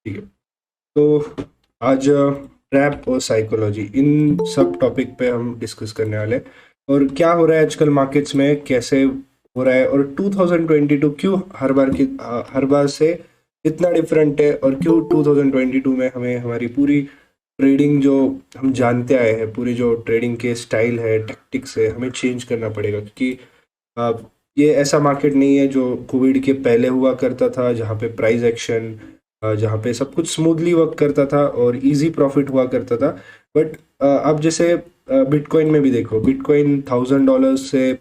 ठीक है। तो आज ट्रैप और साइकोलॉजी इन सब टॉपिक पे हम डिस्कस करने वाले हैं, और क्या हो रहा है आजकल मार्केट्स में, कैसे हो रहा है, और 2022 क्यों हर बार से इतना डिफरेंट है, और क्यों 2022 में हमें हमारी पूरी ट्रेडिंग जो हम जानते आए हैं, पूरी जो ट्रेडिंग के स्टाइल है, टैक्टिक्स है, हमें चेंज करना पड़ेगा। क्योंकि अ, ये ऐसा मार्केट नहीं है जो कोविड के पहले हुआ करता था, जहाँ पे प्राइस एक्शन, जहाँ पे सब कुछ स्मूथली वर्क करता था और इजी प्रॉफिट हुआ करता था। बट अब जैसे बिटकॉइन में भी देखो, बिटकॉइन $1000 से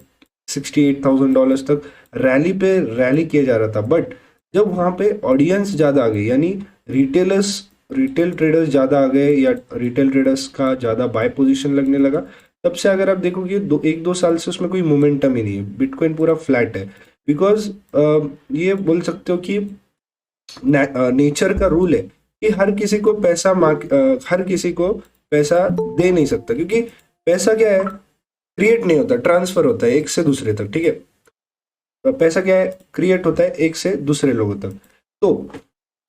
$68,000 तक रैली पे रैली किया जा रहा था। बट जब वहाँ पे ऑडियंस ज़्यादा आ गई, यानी रिटेल ट्रेडर्स ज़्यादा आ गए, या रिटेल ट्रेडर्स का ज़्यादा बाय पोजीशन लगने लगा, तब से अगर आप देखोगे 1-2 साल से उसमें कोई मोमेंटम ही नहीं है, बिटकॉइन पूरा फ्लैट है। बिकॉज ये बोल सकते हो कि नेचर का रूल है कि हर किसी को पैसा दे नहीं सकता, क्योंकि पैसा क्या है, क्रिएट नहीं होता, ट्रांसफर होता है एक से दूसरे तक। ठीक है। पैसा क्या है, क्रिएट होता है एक से दूसरे लोगों तक। तो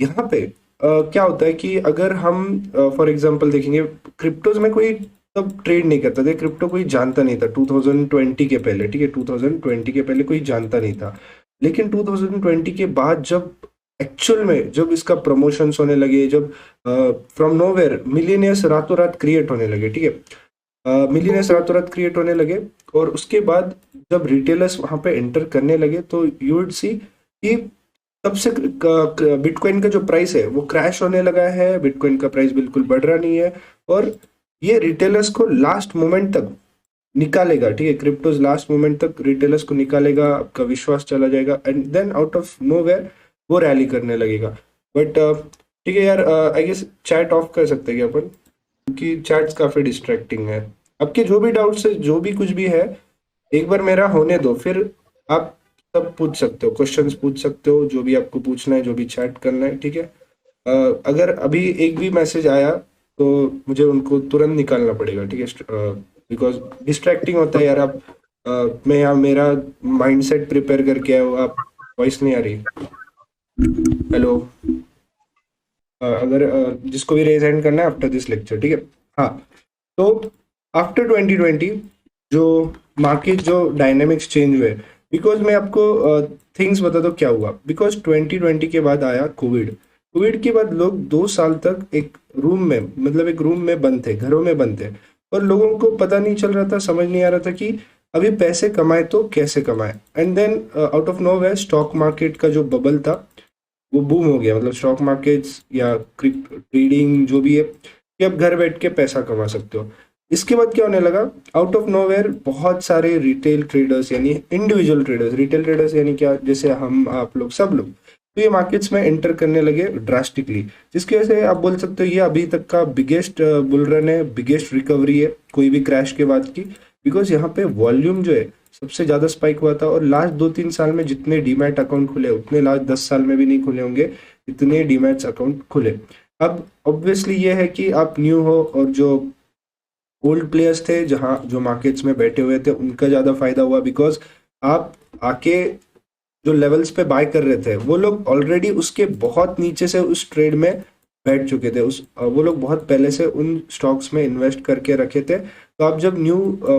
यहाँ पे क्या होता है कि अगर हम फॉर एग्जांपल देखेंगे, क्रिप्टोज में कोई तब ट्रेड नहीं करता था, क्रिप्टो कोई जानता नहीं था 2020 के पहले। ठीक है, 2020 के पहले कोई जानता नहीं था। लेकिन 2020 के बाद जब एक्चुअल में जब इसका प्रमोशंस होने लगे, जब फ्रॉम नोवेयर मिलियनियर्स रातों रात क्रिएट होने लगे। ठीक है, मिलियनियर्स रातों रात क्रिएट होने लगे, और उसके बाद जब रिटेलर्स वहां पे एंटर करने लगे, तो यू वुड सी कि तब से बिटकॉइन का जो प्राइस है वो क्रैश होने लगा है, बिटकॉइन का प्राइस बिल्कुल बढ़ रहा नहीं है। और ये रिटेलर्स को लास्ट मोमेंट तक निकालेगा। ठीक है, क्रिप्टोज लास्ट मोमेंट तक रिटेलर्स को निकालेगा, आपका विश्वास चला जाएगा, and then out of nowhere वो रैली करने लगेगा। बट ठीक है यार, आई गेस चैट ऑफ कर सकते हैं क्या अपन, क्योंकि चैट्स काफी डिस्ट्रैक्टिंग है। आपके जो भी डाउट्स है, जो भी कुछ भी है, एक बार मेरा होने दो, फिर आप सब पूछ सकते हो, क्वेश्चंस पूछ सकते हो, जो भी आपको पूछना है, जो भी चैट करना है। ठीक है। अगर अभी एक भी मैसेज आया तो मुझे उनको तुरंत निकालना पड़ेगा। ठीक है, बिकॉज डिस्ट्रैक्टिंग होता है यार। आप मैं यहाँ मेरा माइंडसेट प्रिपेयर करके आया हूँ, आप वॉइस नहीं आ रही। हेलो। अगर जिसको भी रेज हैंड करना है आफ्टर दिस लेक्चर। ठीक है। हाँ। तो आफ्टर 2020 जो मार्केट जो डायनेमिक्स चेंज हुए, बिकॉज मैं आपको थिंग्स बता दो क्या हुआ। बिकॉज 2020 के बाद आया कोविड। कोविड के बाद लोग 2 साल तक एक रूम में, मतलब एक रूम में बंद थे, घरों में बंद थे, और लोगों को पता नहीं चल रहा था, समझ नहीं आ रहा था कि अभी पैसे कमाए तो कैसे कमाए। And then out of nowhere stock market का जो बबल था वो बूम हो गया। मतलब स्टॉक मार्केट्स या ट्रेडिंग जो भी है, कि आप घर बैठ के पैसा कमा सकते हो। इसके बाद क्या होने लगा, आउट ऑफ नोवेयर बहुत सारे रिटेल ट्रेडर्स, यानी इंडिविजुअल ट्रेडर्स, रिटेल ट्रेडर्स यानी क्या, जैसे हम आप लोग सब लोग, तो ये मार्केट्स में एंटर करने लगे ड्रास्टिकली, जिसकी वजह से आप बोल सकते हो ये अभी तक का बिगेस्ट बुल रन है, बिगेस्ट रिकवरी है कोई भी क्रैश के बाद की। बिकॉज यहाँ पे वॉल्यूम जो है सबसे ज्यादा स्पाइक हुआ था, और लास्ट 2-3 साल में जितने डीमैट अकाउंट खुले उतने लास्ट 10 साल में भी नहीं खुले होंगे, इतने डीमैट्स अकाउंट खुले। अब ऑब्वियसली ये है कि आप न्यू हो, और जो ओल्ड प्लेयर्स थे जहाँ जो मार्केट्स में बैठे हुए थे उनका ज़्यादा फायदा हुआ। बिकॉज आप आके जो लेवल्स पे बाय कर रहे थे, वो लोग ऑलरेडी उसके बहुत नीचे से उस ट्रेड में बैठ चुके थे, वो लोग बहुत पहले से उन स्टॉक्स में इन्वेस्ट करके रखे थे। तो आप जब न्यू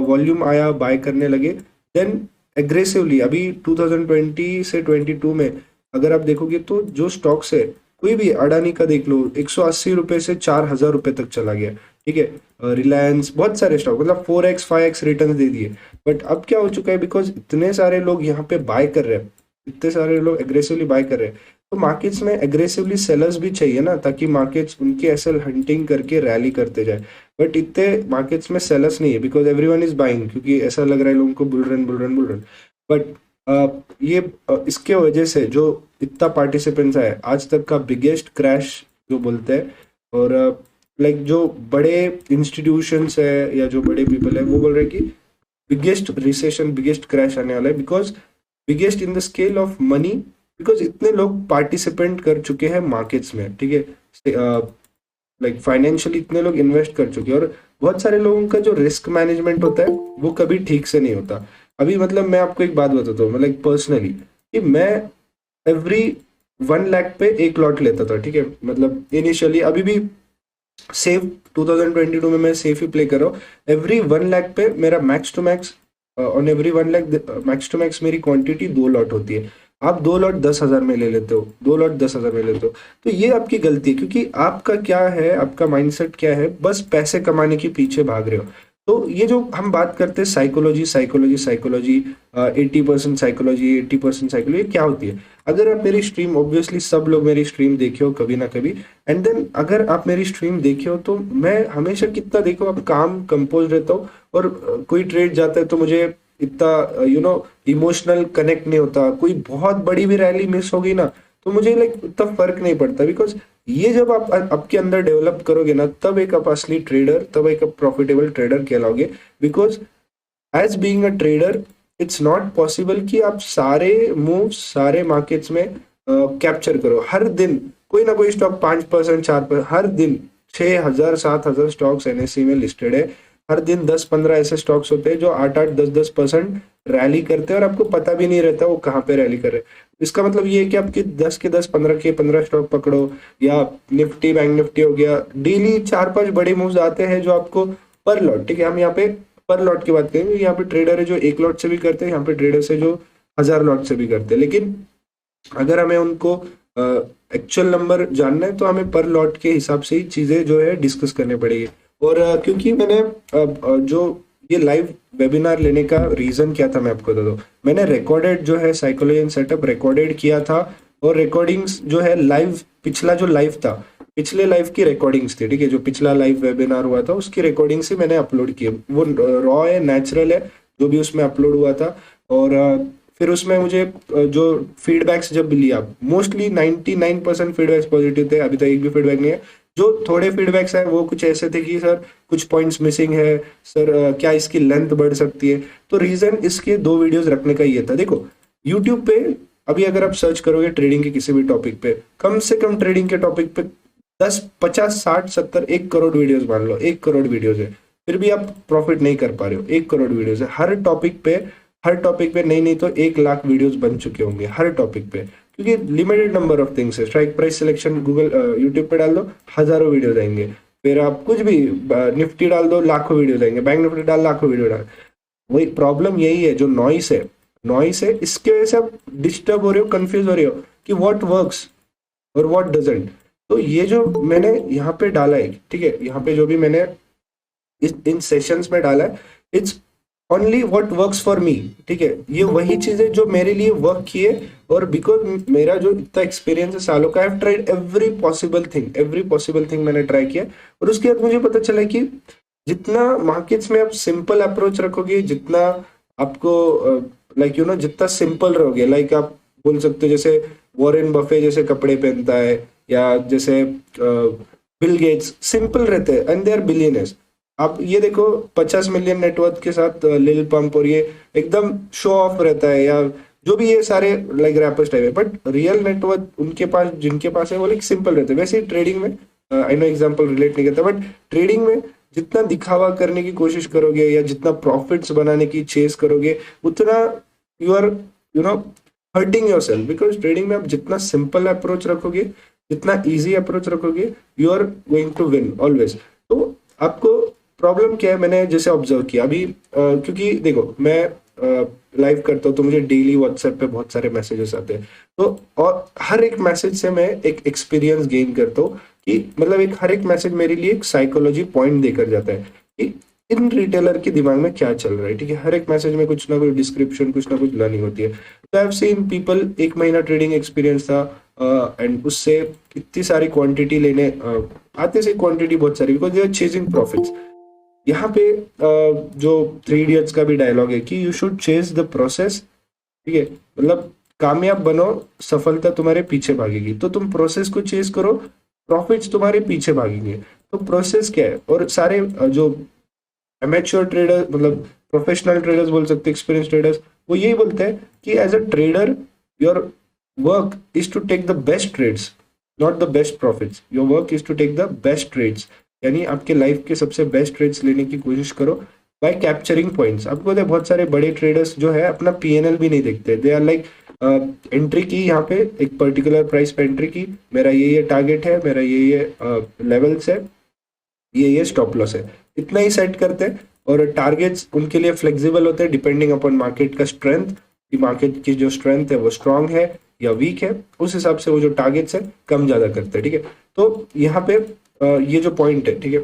वॉल्यूम आया, बाय करने लगे, देन एग्रेसिवली अभी 2020 से 22 में अगर आप देखोगे तो जो स्टॉक्स है, कोई भी अडानी का देख लो, 180 रुपए से 4000 रुपए तक चला गया। ठीक है, रिलायंस, बहुत सारे स्टॉक, मतलब 4x 5x रिटर्न दे दिए। बट अब क्या हो चुका है, बिकॉज इतने सारे लोग यहाँ पे बाय कर रहे हैं, इतने सारे लोग एग्रेसिवली बाय कर रहे हैं, तो मार्केट्स में एग्रेसिवली सेलर्स भी चाहिए ना, ताकि मार्केट्स उनकी एसएल हंटिंग करके रैली करते जाए। बट इतने मार्केट्स में सेलर्स नहीं है, बिकॉज एवरीवन इज बाइंग, क्योंकि ऐसा लग रहा है लोगों को bull run bull run bull run. But ये इसके वजह से जो इतना पार्टिसिपेंट्स आए, आज तक का बिगेस्ट क्रैश जो बोलते हैं। और लाइक जो बड़े इंस्टीट्यूशंस है या जो बड़े पीपल है, वो बोल रहे हैं कि बिगेस्ट रिसेशन, बिगेस्ट क्रैश आने वाला है। Because biggest in the scale of money, because इतने लोग पार्टिसिपेंट कर चुके हैं मार्केट्स में। ठीक है, लाइक फाइनेंशियली इतने लोग इन्वेस्ट कर चुके हैं, और बहुत सारे लोगों का जो रिस्क मैनेजमेंट होता है वो कभी ठीक से नहीं होता। अभी मतलब मैं आपको एक बात बताता हूँ, मतलब पर्सनली, कि मैं एवरी 1 लाख पे एक लॉट लेता था, ठीक है, मतलब इनिशियली, अभी भी सेफ 2022 में मैं सेफ ही प्ले कर रहा हूँ। एवरी 1 लाख पे मेरा max to max, on every 1 lakh max to max मेरी क्वांटिटी 2 लॉट होती है। आप 2 लॉट 10,000 में ले लेते हो, 2 लॉट 10,000 में लेते हो, तो ये आपकी गलती है, क्योंकि आपका क्या है, आपका माइंडसेट क्या है, बस पैसे कमाने के पीछे भाग रहे हो। तो ये जो हम बात करते हैं psychology psychology psychology, 80% psychology 80% psychology, क्या होती है? अगर आप मेरी स्ट्रीम, ऑब्वियसली सब लोग मेरी स्ट्रीम देखे हो कभी ना कभी, एंड देन अगर आप मेरी स्ट्रीम देखे हो तो मैं हमेशा कितना देखो, अब काम कंपोज रहता हूँ, और कोई ट्रेड जाता है तो मुझे इतना इमोशनल कनेक्ट नहीं होता। कोई बहुत बड़ी भी रैली मिस हो गई ना, तो मुझे लाइक इतना फर्क नहीं पड़ता, बिकॉज ये जब आप आपके अंदर डेवलप करोगे ना, तब एक आप असली ट्रेडर, तब एक प्रॉफिटेबल ट्रेडर कहलाओगे। Because as being a trader, it's not possible कि आप सारे मूव सारे मार्केट्स में कैप्चर करो। हर दिन कोई ना कोई स्टॉक 5% 4%, हर दिन 6,000 7,000 स्टॉक्स एनएससी में लिस्टेड है। हर दिन 10-15 ऐसे स्टॉक्स होते हैं जो 8-8 10-10% रैली करते हैं, और आपको पता भी नहीं रहता वो कहाँ पे रैली कर रहे हैं। इसका मतलब ये है कि आपके 10 के 10 15 के 15 स्टॉक पकड़ो, या निफ्टी बैंक निफ्टी हो गया, डेली 4-5 बड़े मूव्स आते हैं जो आपको पर लॉट, ठीक है, हम यहाँ पे पर लॉट की बात करेंगे। यहाँ पे ट्रेडर है जो 1 लॉट से भी करते हैं, यहाँ पे ट्रेडर्स है जो 1,000 लॉट से भी करते हैं। लेकिन अगर हमें उनको एक्चुअल नंबर जानना है तो हमें पर लॉट के हिसाब से ही चीजें जो है डिस्कस करनी पड़ेगी। और क्योंकि मैंने जो ये लाइव वेबिनार लेने का रीजन क्या था मैं आपको बता दूं। मैंने रिकॉर्डेड जो है साइकोलॉजी एंड सेटअप रिकॉर्डेड किया था, और रिकॉर्डिंग्स जो है लाइव, पिछला जो लाइव था, पिछले लाइव की रिकॉर्डिंग्स थी, ठीक है, जो पिछला लाइव वेबिनार हुआ था उसकी रिकॉर्डिंग से मैंने अपलोड किए। वो रॉ है, नेचुरल है जो भी उसमें अपलोड हुआ था। और फिर उसमें मुझे जो फीडबैक्स जब लिया, मोस्टली 99% फीडबैक्स पॉजिटिव थे, अभी तक एक भी फीडबैक नहीं है। जो थोड़े फीडबैक्स है वो कुछ ऐसे थे कि सर कुछ पॉइंट्स मिसिंग है, सर क्या इसकी लेंथ बढ़ सकती है। तो रीजन इसके 2 वीडियोस रखने का ये था। देखो यूट्यूब पे अभी अगर आप सर्च करोगे ट्रेडिंग के किसी भी टॉपिक पे, कम से कम ट्रेडिंग के टॉपिक पे 10 50 60 70 1 करोड़ वीडियोस, मान लो 1 करोड़ वीडियोस है, फिर भी आप प्रॉफिट नहीं कर पा रहे हो। 1 करोड़ वीडियोस है हर टॉपिक पे नहीं नहीं तो 1 लाख वीडियोस बन चुके होंगे हर टॉपिक पे, क्योंकि लिमिटेड नंबर ऑफ थिंग्स है। Strike price selection Google YouTube पे डाल दो, हजारों वीडियो आएंगे। फिर आप कुछ भी निफ्टी डाल दो, लाखों वीडियो आएंगे। बैंक निफ्टी डाल, लाखों वीडियो डाल। वही प्रॉब्लम यही है, जो नॉइस है, इसके वजह से आप डिस्टर्ब हो रहे हो, कंफ्यूज हो रहे हो कि व्हाट वर्क्स और व्हाट डजंट। तो ये जो मैंने यहाँ पे डाला है, ठीक है, यहाँ पे जो भी मैंने इन सेशंस में डाला है, it's only what works for me, ठीक है। ये वही चीजें जो मेरे लिए वर्क किए, और बिकॉज मेरा जो इतना एक्सपीरियंस है सालों का, I have tried every possible thing मैंने ट्राई किया। और उसके बाद मुझे पता चला कि जितना मार्केट्स में आप सिंपल अप्रोच रखोगे, जितना आपको जितना सिंपल रहोगे, लाइक आप बोल सकते हो जैसे वॉरेन बफे जैसे कपड़े पहनता है, या जैसे बिल गेट्स सिंपल रहते हैं एंड दे आर बिलियनर्स। आप ये देखो 50 मिलियन नेटवर्थ के साथ लिल पंप, और ये एकदम शो ऑफ रहता है, या जो भी ये सारे लाइक रैपर्स टाइप है, बट रियल नेटवर्थ उनके पास, जिनके पास है, वो लाइक सिंपल रहते हैं। वैसे ही ट्रेडिंग में, आई नो एग्जांपल रिलेट नहीं करता, बट ट्रेडिंग में जितना दिखावा करने की कोशिश करोगे, या जितना प्रॉफिट्स बनाने की चेस करोगे, उतना you are hurting yourself. Because trading में आप जितना सिंपल अप्रोच रखोगे, जितना इजी अप्रोच रखोगे, you are going to win always. तो आपको प्रॉब्लम क्या है, मैंने जैसे ऑब्जर्व किया अभी, क्योंकि देखो मैं लाइव करता हूँ तो मुझे डेली व्हाट्सएप पे बहुत सारे मैसेजेस आते हैं। तो और हर एक मैसेज से मैं एक एक्सपीरियंस गेन करता हूँ, कि मतलब हर एक मैसेज मेरे लिए एक साइकोलॉजी पॉइंट देकर जाता है कि इन रिटेलर के दिमाग में क्या चल रहा है, ठीक है। हर एक मैसेज में कुछ ना कुछ डिस्क्रिप्शन, कुछ ना कुछ लर्निंग होती है। तो आई हैव सीन पीपल, 1 महीना ट्रेडिंग एक्सपीरियंस था, एंड उससे इतनी सारी क्वांटिटी लेने आते से क्वांटिटी बहुत सारी, because they are chasing profits. यहाँ पे जो 3 इडियट्स का भी डायलॉग है कि you should chase the process, ठीक है, मतलब कामयाब बनो, सफलता तुम्हारे पीछे भागेगी। तो तुम प्रोसेस को चेज करो, प्रॉफिट्स तुम्हारे पीछे भागेंगे। तो प्रोसेस क्या है, और सारे जो एमेच्योर ट्रेडर, मतलब प्रोफेशनल ट्रेडर्स बोल सकते, एक्सपीरियंस ट्रेडर्स, वो यही बोलते हैं कि as a trader your work is to take the best trades, not the best profits. Your work is to take the best trades, यानी आपके लाइफ के सबसे बेस्ट ट्रेड्स लेने की कोशिश करो बाय कैप्चरिंग पॉइंट्स। आपको बहुत सारे बड़े ट्रेडर्स जो है अपना पीएनएल भी नहीं देखते, दे आर लाइक एंट्री की, यहाँ पे एक पर्टिकुलर प्राइस पे एंट्री की, मेरा ये टारगेट है, मेरा ये लेवल्स है, ये स्टॉप लॉस है, इतना ही सेट करते हैं। और टारगेट्स उनके लिए फ्लेक्सिबल होते हैं डिपेंडिंग अपॉन मार्केट का स्ट्रेंथ, कि मार्केट की जो स्ट्रेंथ है वो स्ट्रांग है या वीक है, उस हिसाब से वो जो टारगेट्स है कम ज्यादा करते हैं, ठीक है। तो यहाँ पे ये जो पॉइंट है, ठीक है।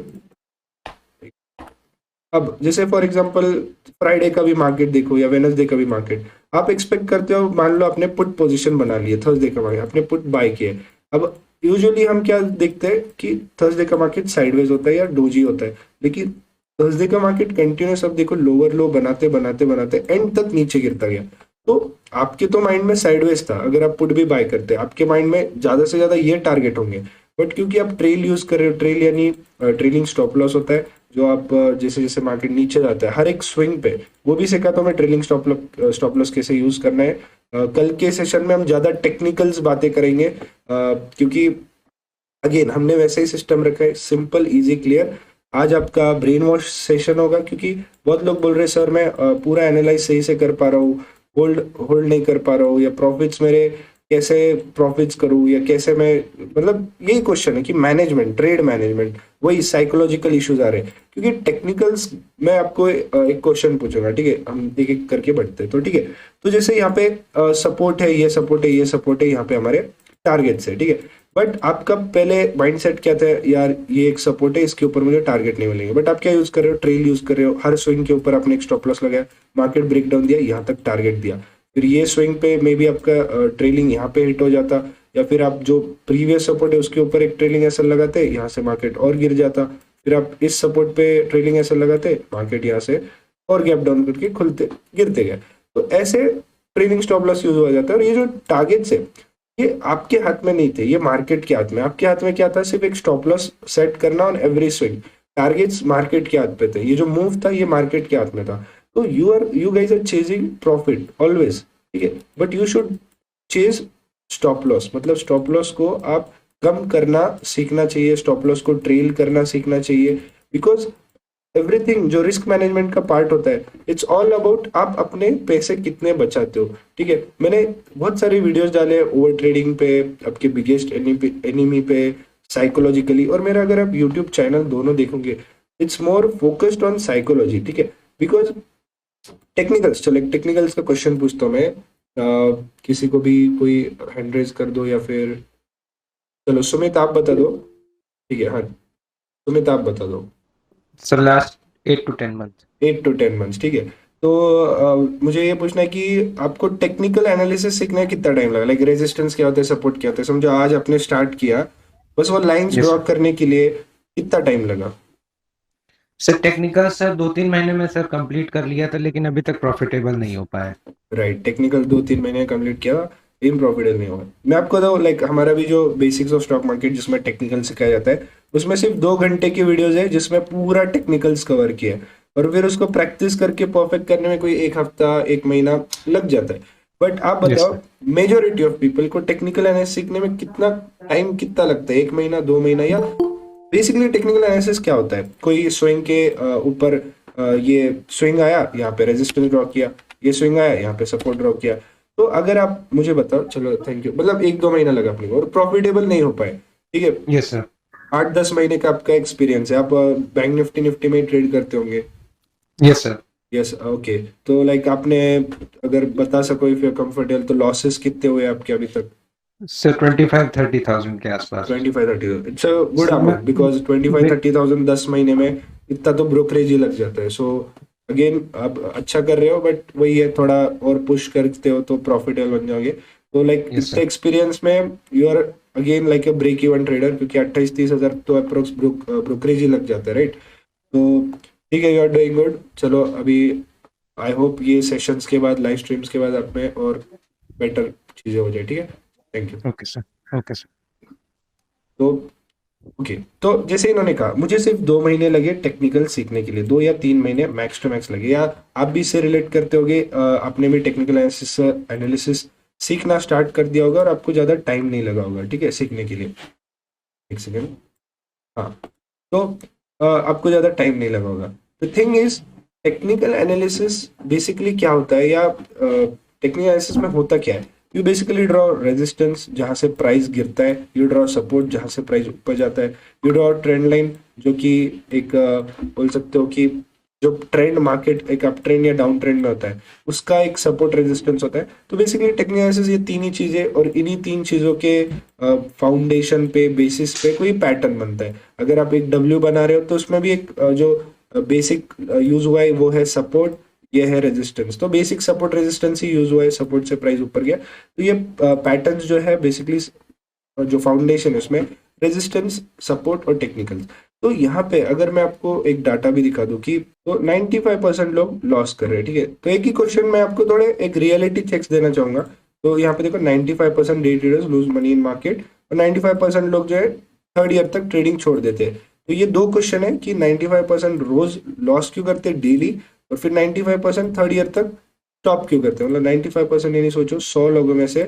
अब जैसे फॉर एग्जांपल फ्राइडे का भी मार्केट देखो या वेनसडे का भी मार्केट, आप एक्सपेक्ट करते हो, मान लो आपने पुट पोजीशन बना ली है, थर्सडे का मार्केट आपने पुट बाय किया है। अब यूजुअली हम क्या देखते हैं कि थर्सडे का मार्केट साइडवेज होता है या डोजी होता है, लेकिन थर्सडे का मार्केट कंटिन्यूस, अब देखो लोअर लो बनाते बनाते बनाते एंड तक नीचे गिरता गया। तो आपके तो माइंड में साइडवेज था, अगर आप पुट भी बाय करते हैं आपके माइंड में ज्यादा से ज्यादा ये टारगेट होंगे, बट क्योंकि आप ट्रेल यूज कर रहे हो, ट्रेल यानी ट्रेलिंग स्टॉप लॉस होता है, जो आप जैसे जैसे मार्केट नीचे जाता है हर एक स्विंग पे, वो भी सिखाता हूँ मैं ट्रेलिंग स्टॉप लॉस कैसे यूज करना है। कल के सेशन में हम ज्यादा टेक्निकल्स बातें करेंगे, क्योंकि अगेन हमने वैसे ही सिस्टम रखा है, सिंपल इजी क्लियर। आज आपका ब्रेन वॉश सेशन होगा, क्योंकि बहुत लोग बोल रहे हैं सर मैं पूरा एनालाइज सही से कर पा रहा हूँ, होल्ड होल्ड नहीं कर पा रहा हूँ, या प्रॉफिट्स मेरे कैसे प्रॉफिट्स करूँ, या कैसे मैं, मतलब यही क्वेश्चन है कि मैनेजमेंट, ट्रेड मैनेजमेंट, वही साइकोलॉजिकल इश्यूज आ रहे हैं। क्योंकि टेक्निकल्स मैं आपको एक क्वेश्चन पूछूंगा, ठीक है, हम एक एक करके बढ़ते हैं, तो ठीक है। तो जैसे यहाँ पे सपोर्ट है, ये सपोर्ट है, ये सपोर्ट है, यहाँ पे हमारे टारगेट्स है, ठीक है। बट आपका पहले माइंडसेट क्या था, यार ये एक सपोर्ट है, इसके ऊपर मुझे टारगेट नहीं मिलेंगे, बट आप क्या यूज कर रहे हो, ट्रेल यूज कर रहे हो, हर स्विंग के ऊपर आपने एक स्टॉप लॉस लगाया, मार्केट ब्रेकडाउन दिया, यहाँ तक टारगेट दिया, फिर ये स्विंग पे मे बी आपका ट्रेलिंग यहाँ पे हिट हो जाता, या फिर आप जो प्रीवियस सपोर्ट है उसके ऊपर एक ट्रेलिंग एसएल लगाते, यहाँ से मार्केट और गिर जाता, फिर आप इस सपोर्ट पे ट्रेलिंग एसएल लगाते, मार्केट यहाँ से और गैप डाउन करके खुलते गिरते गए। तो ऐसे ट्रेलिंग स्टॉप लॉस यूज हो जाता है। और ये जो टारगेट्स है ये आपके हाथ में नहीं थे, ये मार्केट के हाथ में। आपके हाथ में क्या था, सिर्फ एक स्टॉप लॉस सेट करना on every swing. Targets market के हाथ पे थे, ये जो मूव था ये मार्केट के हाथ में था। तो you guys are chasing profit always, ठीक है, but you should chase stop loss. मतलब स्टॉप लॉस को आप कम करना सीखना चाहिए, स्टॉप लॉस को ट्रेल करना सीखना चाहिए, बिकॉज एवरीथिंग जो रिस्क मैनेजमेंट का पार्ट होता है, इट्स ऑल अबाउट आप अपने पैसे कितने बचाते हो, ठीक है। मैंने बहुत सारी वीडियोस डाले ओवर ट्रेडिंग पे, आपके बिगेस्ट एनिमी पे, साइकोलॉजिकली, और मेरा अगर आप यूट्यूब चैनल दोनों देखोगे, it's more focused on psychology, ठीक है। बिकॉज टेक्निकल्स, चलो एक टेक्निकल्स का क्वेश्चन पूछता हूँ मैं, किसी को भी कोई हैंड रेज कर दो, या फिर चलो सुमित आप बता दो, ठीक है, हाँ सुमित आप बता दो। Sir last 8 to 10 months। 8 to 10 months, ठीक है। तो मुझे ये पूछना है कि आपको टेक्निकल एनालिसिस सीखने में कितना टाइम लगा, लाइक रेजिस्टेंस क्या होता है, सपोर्ट क्या होता है, समझो आज आपने स्टार्ट किया, बस वो लाइंस यस ड्रॉ सर। करने के लिए कितना टाइम लगा? सर टेक्निकल सर 2-3 महीने में सर कंप्लीट कर लिया था, लेकिन अभी तक प्रॉफिटेबल नहीं हो पाया। राइट, टेक्निकल 2-3 महीने कंप्लीट किया, लेकिन प्रॉफिटेबल नहीं होगा। मैं आपको बताऊँ, लाइक हमारा भी जो बेसिक्स ऑफ स्टॉक मार्केट जिसमें टेक्निकल सिखाया जाता है, उसमें सिर्फ 2 घंटे की वीडियोज है जिसमें पूरा टेक्निकल्स कवर किया है, और फिर उसको प्रैक्टिस करके परफेक्ट करने में कोई 1 हफ्ता 1 महीना लग जाता है। बट आप यस बताओ, सर। मेजोरिटी ऑफ पीपल को टेक्निकल एनालिसिस सीखने में कितना टाइम, कितना लगता है, 1 महीना 2 महीना? या बेसिकली टेक्निकल एनालिसिस क्या होता है, कोई स्विंग के ऊपर ये स्विंग आया, यहाँ पे रेजिस्टेंस ड्रॉ किया, ये स्विंग आया, यहाँ पे सपोर्ट ड्रॉ किया। तो अगर आप मुझे बताओ, चलो थैंक यू, मतलब 1-2 महीना लगा अपने को और प्रॉफिटेबल नहीं हो पाए, ठीक है। Yes sir. 8-10 महीने का आपका एक्सपीरियंस है, आप बैंक निफ्टी निफ्टी में ट्रेड करते होंगे। Yes sir. Yes, okay. तो लाइक आपने, अगर बता सको इफ यू कंफर्टेबल, तो लॉसेस कितने हुए आपके अभी तक? सर 25-30 thousand के आसपास। 25-30, it's a good sir amount, because 25-30 thousand 10 महीने में इतना तो ब्रोकरेज ही लग जाता है। सो अगेन आप अच्छा कर रहे हो, बट वही है, थोड़ा और पुश करते हो तो प्रॉफिटेबल बन जाओगे। तो लाइक यस इतने सर। एक्सपीरियंस में you are again like a break even trader, क्योंकि 28-30 हजार तो अप्रोक्स ब्रोकरेज ही लग जाता है, राइट। तो ठीक है, यू आर डूइंग गुड। चलो अभी आई होप ये सेशंस के बाद, लाइव स्ट्रीम्स के बाद आप में और बेटर चीजें हो जाए, ठीक है। Thank you. Okay sir. Okay sir. तो ओके, तो जैसे इन्होंने कहा मुझे सिर्फ 2 महीने लगे टेक्निकल सीखने के लिए, 2 या 3 महीने मैक्स टू मैक्स लगे, या आप भी इससे रिलेट करते होगे, आपने भी टेक्निकल एनालिसिस सीखना स्टार्ट कर दिया होगा और आपको ज़्यादा टाइम नहीं लगा होगा, ठीक है, सीखने के लिए। एक सेकेंड, हाँ। तो आपको ज़्यादा टाइम नहीं लगा होगा। The thing is, technical analysis basically क्या होता है, या टेक्निकल एनालिसिस में होता क्या है? यू बेसिकली ड्रॉ रेजिस्टेंस जहां से प्राइस गिरता है, यू ड्रॉ सपोर्ट जहां से प्राइस ऊपर जाता है, यू ड्रॉ ट्रेंड लाइन जो कि एक बोल सकते हो कि जो ट्रेंड मार्केट एक अप ट्रेंड या डाउन ट्रेंड में होता है उसका एक सपोर्ट रेजिस्टेंस होता है। तो बेसिकली टेक्निकल एनालिसिस ये तीन ही चीजें, और इन्हीं तीन चीजों के फाउंडेशन पे बेसिस पे कोई पैटर्न बनता है। अगर आप एक डब्ल्यू बना रहे हो तो उसमें भी एक जो बेसिक यूज हुआ है वो है सपोर्ट, ये है रेजिस्टेंस। तो बेसिक सपोर्ट रेजिस्टेंस ही यूज हुआ है, सपोर्ट से प्राइस ऊपर गया। तो ये पैटर्न्स जो है बेसिकली जो फाउंडेशन है उसमें रेजिस्टेंस, सपोर्ट और टेक्निकल्स। तो यहाँ पे अगर मैं आपको एक डाटा भी दिखा दूं कि तो 95% लोग लॉस कर रहे हैं, ठीक है। तो एक ही क्वेश्चन में आपको थोड़े एक रियलिटी चेक्स देना चाहूंगा। तो यहाँ पे देखो 95% day traders lose money in market और 95% लोग जो है थर्ड ईयर तक ट्रेडिंग छोड़ देते हैं। तो ये दो क्वेश्चन है कि 95% रोज लॉस क्यों करते हैं डेली, और फिर 95% थर्ड ईयर तक स्टॉप क्यों करते हैं। मतलब 95% ये नहीं सोचो 100 लोगों में से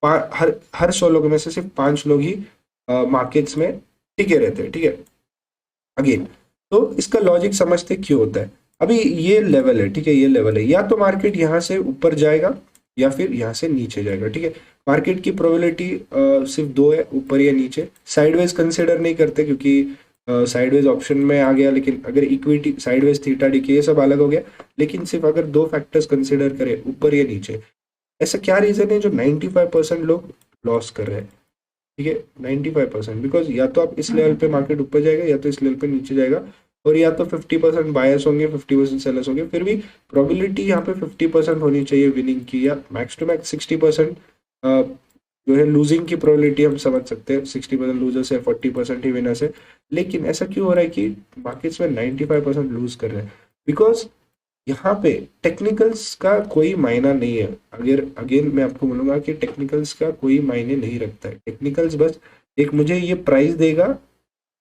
हर 100 लोगों में से सिर्फ 5 लोग ही मार्केट्स में टिके रहते हैं, ठीक है। अगेन तो इसका लॉजिक समझते क्यों होता है। अभी ये लेवल है, ठीक है, ये लेवल है, या तो मार्केट यहाँ से ऊपर जाएगा या फिर यहाँ से नीचे जाएगा, ठीक है। मार्केट की प्रोबेबिलिटी सिर्फ दो है, ऊपर या नीचे। साइडवेज कंसिडर नहीं करते क्योंकि साइडवेज ऑप्शन में आ गया, लेकिन अगर इक्विटी साइडवेज थीटा डीके ये सब अलग हो गया। लेकिन सिर्फ अगर दो फैक्टर्स कंसिडर करें, ऊपर या नीचे, ऐसा क्या रीजन है जो 95% लोग लॉस कर रहे हैं, ठीक है। 95% बिकॉज या तो आप इस लेवल पे मार्केट ऊपर जाएगा या तो इस लेवल पे नीचे जाएगा, और या तो 50% बायर्स होंगे 50% सेलर्स होंगे। फिर भी प्रोबेबिलिटी यहाँ पे 50% होनी चाहिए विनिंग की, या मैक्स टू मैक्स 60% जो है लूजिंग की प्रोबेबिलिटी हम समझ सकते हैं। 60% लूजर्स है, 40% ही विनर्स है। लेकिन ऐसा क्यों हो रहा है कि मार्केट्स में 95% लूज कर रहे हैं? बिकॉज यहाँ पे टेक्निकल्स का कोई मायना नहीं है। अगर अगेन मैं आपको बोलूंगा कि टेक्निकल्स का कोई मायने नहीं रखता है। टेक्निकल्स बस एक मुझे ये प्राइस देगा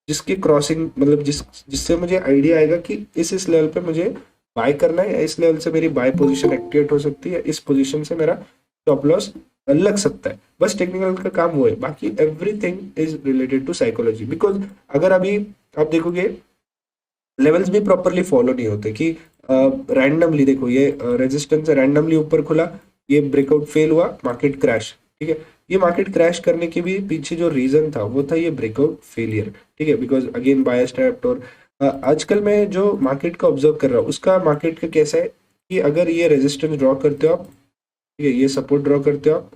जिसके क्रॉसिंग, मतलब जिससे मुझे आइडिया आएगा कि इस लेवल पे मुझे बाय करना है, या इस लेवल से मेरी बाय पोजीशन एक्टिवेट हो सकती है, इस पोजीशन से मेरा स्टॉप लॉस लग सकता है। बस टेक्निकल का काम वो है, बाकी everything is related to psychology. Because अगर अभी आप देखोगे लेवल्स भी प्रॉपरली फॉलो नहीं होते कि रैंडमली देखो ये रेजिस्टेंस रैंडमली ऊपर खुला, ये ब्रेकआउट फेल हुआ, मार्केट क्रैश, ठीक है। ये मार्केट क्रैश करने के भी पीछे जो रीजन था वो था ये ब्रेकआउट फेलियर, ठीक है। Because again bias trap. और आजकल मैं जो मार्केट का ऑब्जर्व कर रहा हूँ उसका मार्केट का कैसा है कि अगर ये रेजिस्टेंस ड्रॉ करते हो आप, ठीक है, ये सपोर्ट ड्रॉ करते हो आप,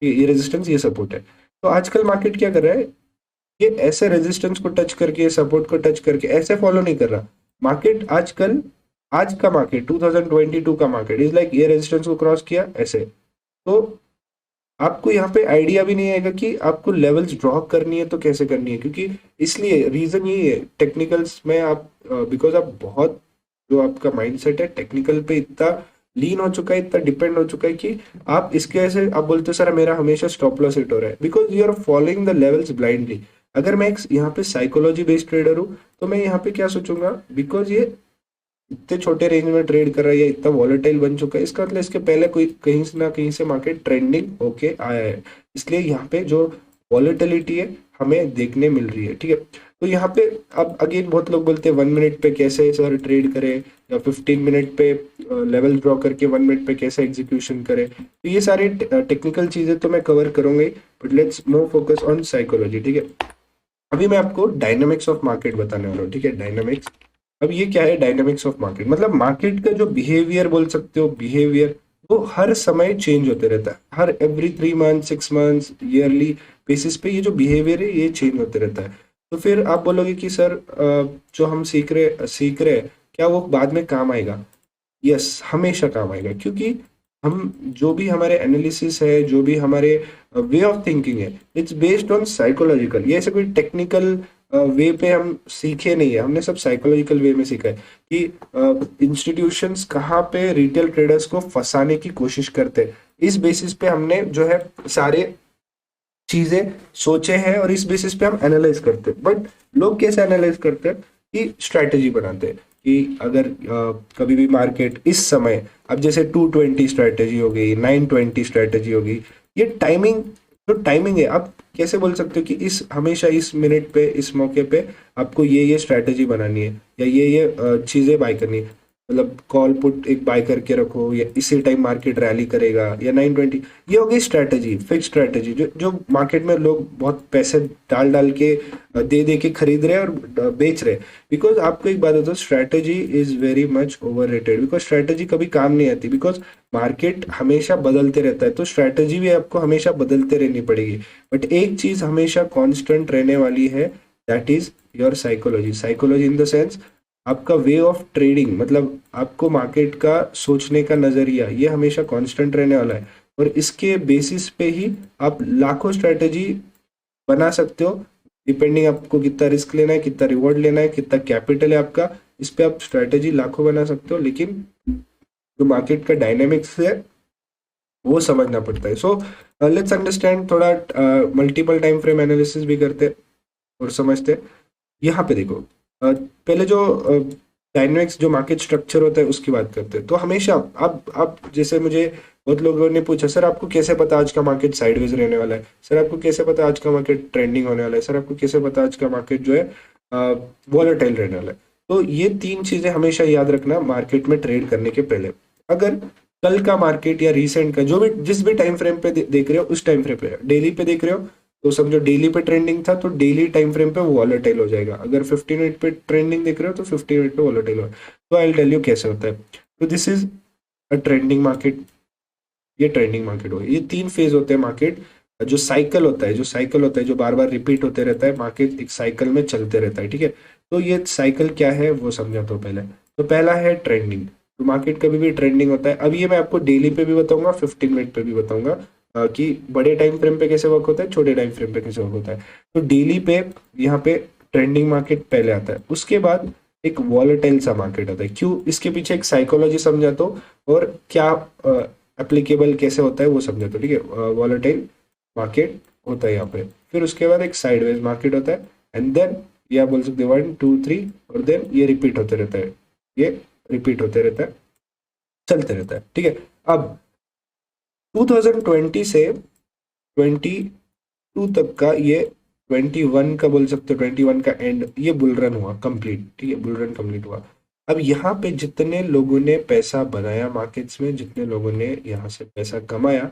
ये रेजिस्टेंस ये सपोर्ट है। तो आजकल मार्केट क्या कर रहा है, ये ऐसे रेजिस्टेंस को टच करके सपोर्ट को टच करके ऐसे फॉलो नहीं कर रहा मार्केट। आजकल आज का मार्केट 2022 का मार्केट इज लाइक ये रेजिस्टेंस को क्रॉस किया ऐसे। तो आपको यहाँ पे आइडिया भी नहीं आएगा कि आपको लेवल्स ड्रॉ करनी है तो कैसे करनी है, क्योंकि इसलिए रीजन यही है टेक्निकल्स में आप बिकॉज आप बहुत जो आपका माइंडसेट है टेक्निकल पे इतना लीन हो चुका है, इतना डिपेंड हो चुका है कि आप इसके ऐसे आप बोलते हो सर मेरा हमेशा स्टॉप लॉस हिट हो रहा है, because you are following the levels blindly. अगर मैं यहाँ पे साइकोलॉजी बेस्ड ट्रेडर हूँ तो मैं यहाँ पे क्या सोचूंगा, बिकॉज ये इतने छोटे रेंज में ट्रेड कर रहा है या इतना वॉलेटाइल बन चुका है, इसका मतलब इसके पहले कोई कहीं से ना कहीं से मार्केट ट्रेंडिंग होके आया है, इसलिए यहाँ पे जो वॉलेटिलिटी है हमें देखने मिल रही है, ठीक है। तो यहाँ पे अब अगेन बहुत लोग बोलते हैं 1 मिनट पे कैसे सर ट्रेड करें, या 15 मिनट पे लेवल ड्रॉ करके 1 मिनट पे कैसे एग्जीक्यूशन करें। तो ये सारी टेक्निकल चीजें तो मैं कवर करूंगा ही, but let's more focus on psychology, ठीक है। अभी मैं आपको डायनामिक्स ऑफ मार्केट बताने वाला हूँ, ठीक है। डायनामिक्स, अब ये क्या है डायनामिक्स ऑफ मार्केट, मतलब मार्केट का जो बिहेवियर बोल सकते हो, बिहेवियर वो हर समय चेंज होते रहता है। हर every 3 month 6 month yearly basis पे ये जो बिहेवियर है ये चेंज होते रहता है। तो फिर आप बोलोगे कि सर जो हम सीख रहे हैं क्या वो बाद में काम आएगा? यस, हमेशा काम आएगा, क्योंकि हम जो भी हमारे एनालिसिस है, जो भी हमारे वे ऑफ थिंकिंग है, इट्स बेस्ड ऑन साइकोलॉजिकल। ये ऐसे कोई टेक्निकल वे पे हम सीखे नहीं है, हमने सब साइकोलॉजिकल वे में सीखा है कि इंस्टीट्यूशंस कहाँ पे रिटेल ट्रेडर्स को फंसाने की कोशिश करते हैं। इस बेसिस पे हमने जो है सारे चीजें सोचे हैं और इस बेसिस पे हम एनालाइज करते हैं। बट लोग कैसे एनालाइज करते हैं कि स्ट्रैटेजी बनाते हैं कि अगर कभी भी मार्केट इस समय, अब जैसे 220 स्ट्रैटेजी हो गई, 920 स्ट्रैटेजी हो गई, ये टाइमिंग जो टाइमिंग है, आप कैसे बोल सकते हो कि इस हमेशा इस मिनट पे इस मौके पे आपको ये स्ट्रैटेजी बनानी है या ये चीजें बाय करनी है? मतलब कॉल पुट एक बाय करके रखो, या इसी टाइम मार्केट रैली करेगा, या 920। ये हो गई स्ट्रैटेजी, फिक्स स्ट्रैटेजी, जो जो मार्केट में लोग बहुत पैसे डाल डाल के दे दे के खरीद रहे हैं और बेच रहे हैं। बिकॉज आपको एक बात होता है, strategy is very much over rated, because strategy कभी काम नहीं आती, बिकॉज मार्केट हमेशा बदलते रहता है, तो स्ट्रैटेजी भी आपको हमेशा बदलते रहनी पड़ेगी। बट एक चीज हमेशा कांस्टेंट रहने वाली है, that is your psychology. Psychology in the sense आपका वे ऑफ ट्रेडिंग, मतलब आपको मार्केट का सोचने का नजरिया, ये हमेशा कांस्टेंट रहने वाला है। और इसके बेसिस पे ही आप लाखों स्ट्रैटेजी बना सकते हो, डिपेंडिंग आपको कितना रिस्क लेना है, कितना रिवॉर्ड लेना है, कितना कैपिटल है आपका, इस पे आप स्ट्रैटेजी लाखों बना सकते हो। लेकिन जो मार्केट का डायनेमिक्स है वो समझना पड़ता है। सो लेट्स अंडरस्टैंड थोड़ा, मल्टीपल टाइम फ्रेम एनालिसिस भी करते हैं और समझते हैं। यहाँ पे देखो, पहले जो डायनेमिक्स जो मार्केट स्ट्रक्चर होता है उसकी बात करते हैं। तो हमेशा अब जैसे मुझे बहुत लोगों ने पूछा, सर आपको कैसे पता आज का मार्केट साइडवेज रहने वाला है, सर आपको कैसे पता आज का मार्केट ट्रेंडिंग होने वाला है, सर आपको कैसे पता आज का मार्केट जो है वॉलेटाइल रहने वाला है। तो ये तीन चीजें हमेशा याद रखना मार्केट में ट्रेड करने के पहले। अगर कल का मार्केट या रिसेंट का जो भी जिस भी टाइम फ्रेम पे देख रहे हो, उस टाइम फ्रेम पे डेली पे देख रहे हो, तो समझो डेली पे ट्रेंडिंग था तो डेली टाइम फ्रेम पे वॉलेटाइल हो जाएगा। अगर 15 मिनट पे ट्रेंडिंग देख रहे हो तो 15 मिनट पे वॉलेटाइल हो। तो आई विल टेल यू कैसे होता है। तो this is a trending market, ये ट्रेंडिंग मार्केट हो गया। ये तीन फेज होते हैं मार्केट, जो साइकिल होता है, जो बार बार रिपीट होते रहता है, मार्केट एक साइकिल में चलते रहता है, ठीक है। तो ये साइकिल क्या है वो समझा तो पहले। तो पहला है ट्रेंडिंग। तो मार्केट कभी भी ट्रेंडिंग होता है। अब ये मैं आपको डेली पे भी बताऊंगा, 15 मिनट पे भी बताऊंगा कि बड़े टाइम फ्रेम पे कैसे वर्क होता है, छोटे टाइम फ्रेम पे कैसे वर्क होता है। तो डेली पे यहाँ पे ट्रेंडिंग मार्केट पहले आता है, उसके बाद एक वॉलेटाइल सा मार्केट आता है। क्यों, इसके पीछे एक साइकोलॉजी समझा तो, और क्या एप्लीकेबल कैसे होता है वो समझा तो, ठीक है। वॉलेटाइल मार्केट होता है यहाँ पे। फिर उसके बाद एक साइडवेज मार्केट होता है, एंड देन ये आप बोल सकते हो 1 2 3, और देन ये रिपीट होते रहता है, ये रिपीट होते रहता है, चलते रहता है, ठीक है। अब 2020 से 22 तक का, ये 21 का बोल सकते हो, 21 का एंड, ये बुल रन हुआ कंप्लीट, ठीक है, बुल रन कंप्लीट हुआ। अब यहाँ पे जितने लोगों ने पैसा बनाया मार्केट्स में, जितने लोगों ने यहाँ से पैसा कमाया,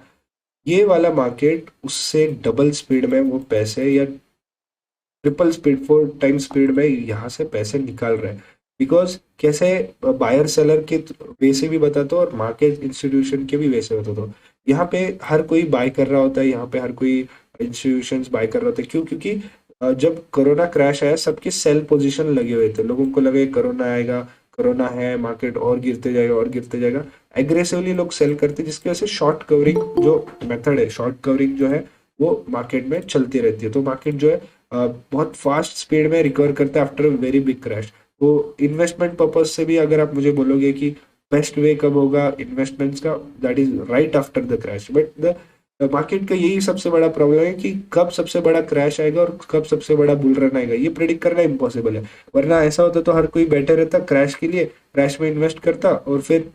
ये वाला मार्केट उससे डबल स्पीड में वो पैसे, या ट्रिपल स्पीड, 4 टाइम स्पीड में यहाँ से पैसे निकाल रहे हैं। बिकॉज कैसे, बायर सेलर के वे से भी बताता हूँ और मार्केट इंस्टीट्यूशन के भी वे से बताता हूँ। यहाँ पे हर कोई बाय कर रहा होता है, यहाँ पे हर कोई इंस्टीट्यूशन बाय कर रहा होता है। क्यों, क्योंकि जब कोरोना क्रैश आया सबके सेल पोजीशन लगे हुए थे, लोगों को लगे कोरोना आएगा, कोरोना है, मार्केट और गिरते जाएगा और गिरते जाएगा। एग्रेसिवली लोग सेल करते, जिसकी वजह से शॉर्ट कवरिंग जो मेथड है, शॉर्ट कवरिंग जो है वो मार्केट में चलती रहती है। तो मार्केट जो है बहुत फास्ट स्पीड में रिकवर करता है आफ्टर वेरी बिग क्रैश। तो इन्वेस्टमेंट पर्पज से भी अगर आप मुझे बोलोगे कि बेस्ट वे कब होगा इन्वेस्टमेंट्स का, that is right after the crash. But the market का यही सबसे बड़ा प्रॉब्लम है कि कब सबसे बड़ा क्रैश आएगा और कब सबसे बड़ा बुल रन आएगा, ये प्रेडिक्ट करना इम्पॉसिबल है। वरना ऐसा होता तो हर कोई बैठे रहता क्रैश के लिए, क्रैश में इन्वेस्ट करता और फिर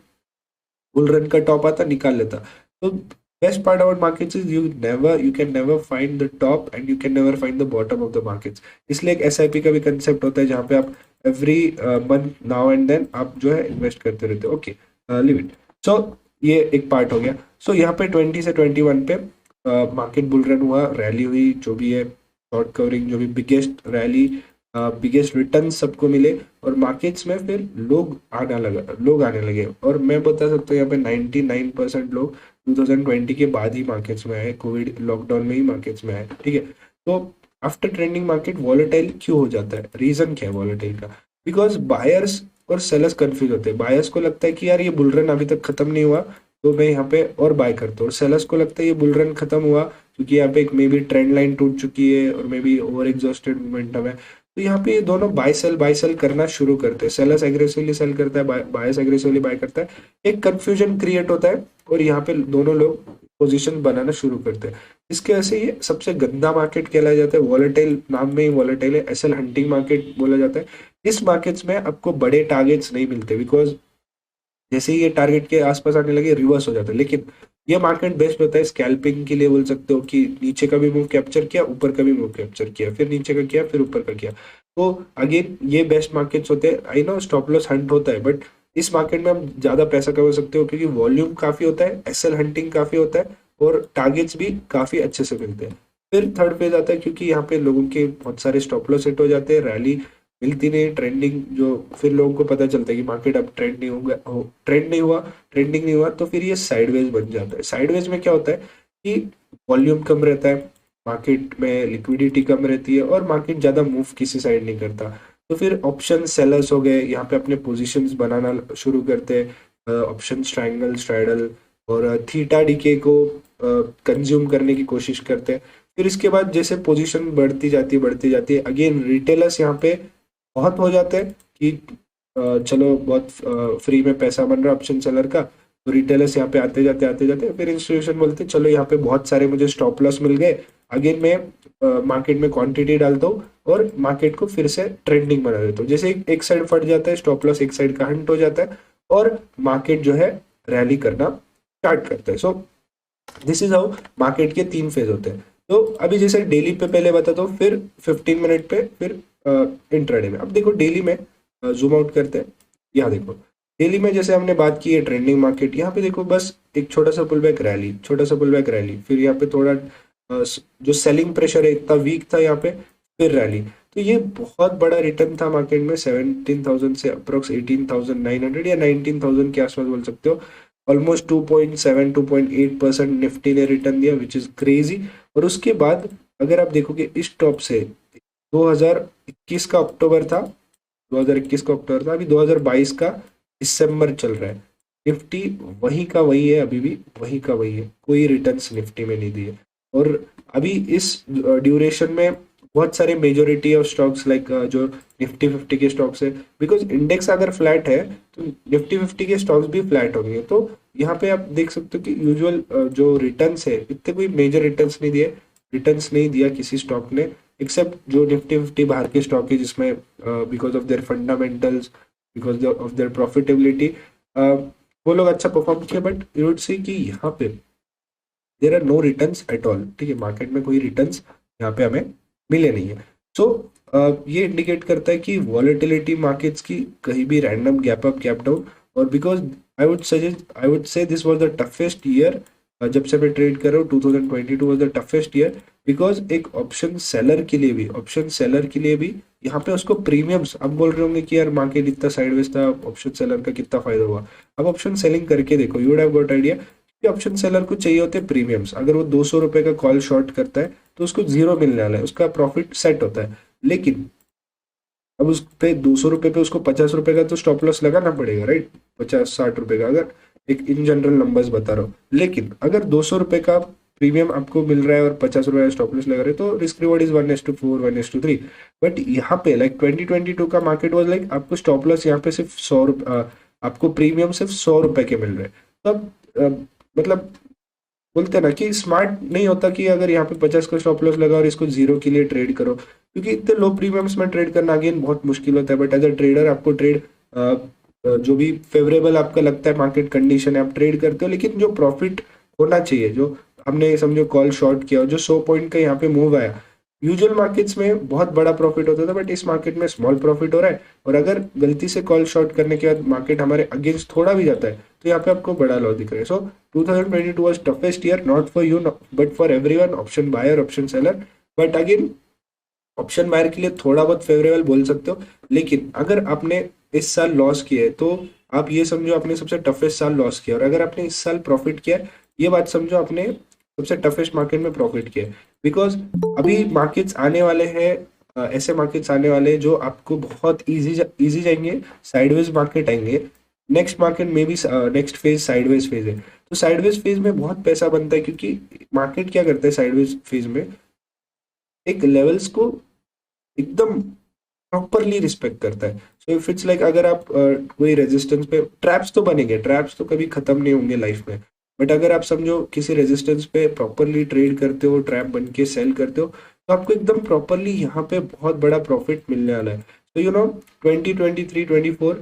बुल रन का टॉप आता निकाल लेता। तो best part about markets is you can never find the top and you can never find the bottom of the markets। इसलिए एक SIP का भी कंसेप्ट होता है जहाँ पे आप every month now and then आप जो है इन्वेस्ट करते रहते हो। Okay, live it. सो ये एक पार्ट हो गया। सो यहाँ पे 20 से 21 पे मार्केट बुल रन हुआ, रैली हुई, जो भी है शॉर्ट कवरिंग, जो भी बिगेस्ट रैली, बिगेस्ट रिटर्न सबको मिले, और मार्केट्स में फिर लोग आने लगे। और मैं बता सकता हूँ यहाँ पे 99% लोग 2020 के बाद ही मार्केट्स में आए, कोविड लॉकडाउन में ही मार्केट्स में आए, ठीक है। तो आफ्टर ट्रेंडिंग मार्केट वॉलेटाइल क्यों हो जाता है, रीजन क्या है वॉलेटाइल का? बिकॉज बायर्स और सेलर्स कंफ्यूज होते हैं। बायर्स को लगता है कि यार ये बुल रन अभी तक खत्म नहीं हुआ तो मैं यहाँ पे और बाय करता हूँ, और सेलर्स को लगता है ये बुल रन खत्म हुआ क्योंकि यहाँ पे एक मे बी ट्रेंड लाइन टूट चुकी है और may be over exhausted momentum है। तो यहाँ पे ये दोनों बाय सेल करना शुरू करते हैं। सेलर्स एग्रेसिवली सेल करता है, बायर्स एग्रेसिवली बाय करता है, एक कंफ्यूजन क्रिएट होता है और यहाँ पे दोनों लोग पोजीशन बनाना शुरू करते हैं। इसके वजह से ये सबसे गंदा मार्केट कहलाया जाता है। वॉलेटाइल, नाम में ही वॉलेटाइल है, एसएल हंटिंग मार्केट बोला जाता है। इस मार्केट्स में आपको बड़े टारगेट्स नहीं मिलते, बिकॉज जैसे ही ये टारगेट के आसपास आने लगे रिवर्स हो जाता है। लेकिन ये मार्केट बेस्ट होता है स्कैल्पिंग के लिए, बोल सकते हो कि नीचे का भी मूव कैप्चर किया, ऊपर का भी मूव कैप्चर किया, फिर नीचे का किया, फिर ऊपर का किया। तो अगेन ये बेस्ट मार्केट्स होते हैं। I know stop loss Hunt होता है, बट इस मार्केट में आप ज़्यादा पैसा कमा सकते हो क्योंकि वॉल्यूम काफ़ी होता है, एसएल हंटिंग काफ़ी होता है और टारगेट्स भी काफ़ी अच्छे से मिलते हैं। फिर थर्ड फेज आता है क्योंकि यहाँ पे लोगों के बहुत सारे स्टॉप लॉस सेट हो जाते हैं, रैली मिलती नहीं, ट्रेंडिंग जो फिर लोगों को पता चलता है कि मार्केट अब ट्रेंड नहीं होगा, ट्रेंड नहीं हुआ, ट्रेंडिंग नहीं हुआ, तो फिर ये साइडवेज बन जाता है। साइडवेज में क्या होता है कि वॉल्यूम कम रहता है, मार्केट में लिक्विडिटी कम रहती है और मार्केट ज़्यादा मूव किसी साइड नहीं करता। तो फिर ऑप्शन सेलर्स हो गए, यहाँ पे अपने पोजीशंस बनाना शुरू करते हैं, ऑप्शन ट्रायंगल स्ट्राइडल और थीटा डीके को कंज्यूम करने की कोशिश करते हैं। फिर इसके बाद जैसे पोजीशन बढ़ती जाती है, अगेन रिटेलर्स यहाँ पे बहुत हो जाते हैं कि चलो बहुत फ्री में पैसा बन रहा है ऑप्शन सेलर का, तो रिटेलर्स यहाँ पे आते जाते फिर इंस्टीट्यूशन बोलते हैं चलो यहाँ पे बहुत सारे मुझे स्टॉप लॉस मिल गए, अगेन मैं मार्केट में क्वांटिटी डालता हूँ और मार्केट को फिर से ट्रेंडिंग बना देता हूँ। जैसे एक साइड फट जाता है, स्टॉप लॉस एक साइड का हंट हो जाता है और मार्केट जो है रैली करना स्टार्ट करता है। So this is how market के 3 फेज होते हैं। तो अभी जैसे डेली पे पहले बताता हूँ, फिर 15 मिनट पे, फिर इंट्राडे में। अब देखो डेली में जूम आउट करते हैं, यहाँ देखो डेली में जैसे हमने बात की है ट्रेंडिंग मार्केट, यहाँ पे देखो बस एक छोटा सा पुल बैक रैली, छोटा सा पुल बैक रैली, फिर यहाँ पे थोड़ा जो सेलिंग प्रेशर है इतना वीक था यहाँ पे, फिर रैली। तो ये बहुत बड़ा रिटर्न था मार्केट में 17,000 से अप्रोक्स 18,900 या 19,000 के आसपास बोल सकते हो। ऑलमोस्ट 2.7 2.8% निफ्टी ने रिटर्न दिया, विच इज क्रेजी। और उसके बाद अगर आप देखोगे इस टॉप से 2021 का अक्टूबर था, 2021 का अक्टूबर था, अभी 2022 का दिसंबर चल रहा है, निफ्टी वही का वही है, अभी भी वही का वही है, कोई रिटर्न्स निफ्टी में नहीं दिए। और अभी इस ड्यूरेशन में बहुत सारे मेजोरिटी ऑफ स्टॉक्स लाइक जो निफ्टी 50 के स्टॉक्स है, बिकॉज इंडेक्स अगर फ्लैट है तो निफ्टी 50 के स्टॉक्स भी फ्लैट होंगे। तो यहाँ पे आप देख सकते हो कि यूजुअल जो रिटर्न्स है इतने कोई मेजर रिटर्न्स नहीं दिया किसी स्टॉक ने, एक्सेप्ट जो निफ्टी 50 बाहर के स्टॉक है जिसमें because of their fundamentals, because of their profitability वो लोग अच्छा परफॉर्म किया। बट यू वुड सी कि यहाँ पे there are no returns at all, ठीक है, मार्केट में कोई रिटर्न्स यहाँ पे हमें मिले नहीं है। सो ये इंडिकेट करता है कि वॉलेटिलिटी मार्केट्स की कहीं भी random gap up gap down, और because I would say this was the toughest year, जब से मैं ट्रेड कर रहा हूँ 2022 was the toughest year, because एक ऑप्शन सेलर के लिए भी यहाँ पे उसको प्रीमियम्स, अब बोल रहे होंगे कि यार मार्केट इतना साइडवेज था, ऑप्शन सेलर का कितना फायदा हुआ। अब ऑप्शन सेलिंग करके देखो, you would have got idea कि ऑप्शन सेलर को चाहिए होते हैं प्रीमियम्स। अगर वो 200 रुपए का कॉल शॉर्ट करता है तो उसको 0 मिलने वाला है, उसका प्रॉफिट सेट होता है। लेकिन अब उस पे 200 रुपए पे उसको 50 रुपए का तो स्टॉप लॉस लगाना पड़ेगा, राइट, 50-60 रुपए का, अगर एक इन जनरल नंबर्स बता रहा हूँ। लेकिन अगर 200 रुपए का प्रीमियम आपको मिल रहा है और 50 रुपए का स्टॉप लॉस लगा रहे, तो रिस्क रिवॉर्ड इज 1:4 1:3। बट यहाँ पे लाइक 2022 का मार्केट वॉज लाइक आपको स्टॉप लॉस यहाँ पे सिर्फ 100 आपको प्रीमियम सिर्फ 100 रुपए के मिल रहे हैं। तब मतलब बोलते हैं ना कि स्मार्ट नहीं होता कि अगर यहाँ पे 50 का स्टॉप लॉस लगा और इसको 0 के लिए ट्रेड करो, क्योंकि इतने लो प्रीमियम्स में ट्रेड करना अगेन बहुत मुश्किल होता है। बट एज अ ट्रेडर आपको ट्रेड जो भी फेवरेबल आपका लगता है मार्केट कंडीशन है आप ट्रेड करते हो, लेकिन जो प्रॉफिट होना चाहिए, जो हमने समझो कॉल शॉर्ट किया और जो 100 पॉइंट का यहाँ पे मूव आया, यूजुअल मार्केट्स में बहुत बड़ा प्रॉफिट होता था, बट इस मार्केट में स्मॉल प्रॉफिट हो रहा है। और अगर गलती से कॉल शॉर्ट करने के बाद मार्केट हमारे अगेंस्ट थोड़ा भी जाता है तो यहाँ पे आपको बड़ा लॉस दिख रहा है। So 2022 was toughest year, not for you but for everyone, option buyer, option seller. But again option buyer के लिए थोड़ा बहुत फेवरेबल बोल सकते हो, लेकिन अगर आपने इस साल लॉस किया है तो आप ये समझो आपने सबसे टफेस्ट साल लॉस किया, और अगर आपने इस साल प्रॉफिट किया है, ये बात समझो आपने सबसे टफेस्ट मार्केट में प्रॉफिट किया है। बिकॉज अभी मार्केट्स आने वाले हैं, ऐसे मार्केट्स आने वाले हैं जो आपको बहुत इजी जाएंगे, साइडवेज मार्केट आएंगे। नेक्स्ट मार्केट में भी नेक्स्ट फेज साइडवेज फेज है, तो साइडवेज फेज में बहुत पैसा बनता है, क्योंकि मार्केट क्या करता है साइडवेज फेज में, एक लेवल्स को एकदम प्रॉपरली रिस्पेक्ट करता है। सो इफ इट्स लाइक अगर आप कोई रेजिस्टेंस पे, ट्रैप्स तो बनेंगे, ट्रैप्स तो कभी खत्म नहीं होंगे लाइफ में, बट अगर आप समझो किसी रेजिस्टेंस पे प्रॉपरली ट्रेड करते हो, ट्रैप बन के सेल करते हो, तो आपको एकदम प्रॉपरली यहाँ पे बहुत बड़ा प्रॉफिट मिलने वाला है। तो यू नो 2023-24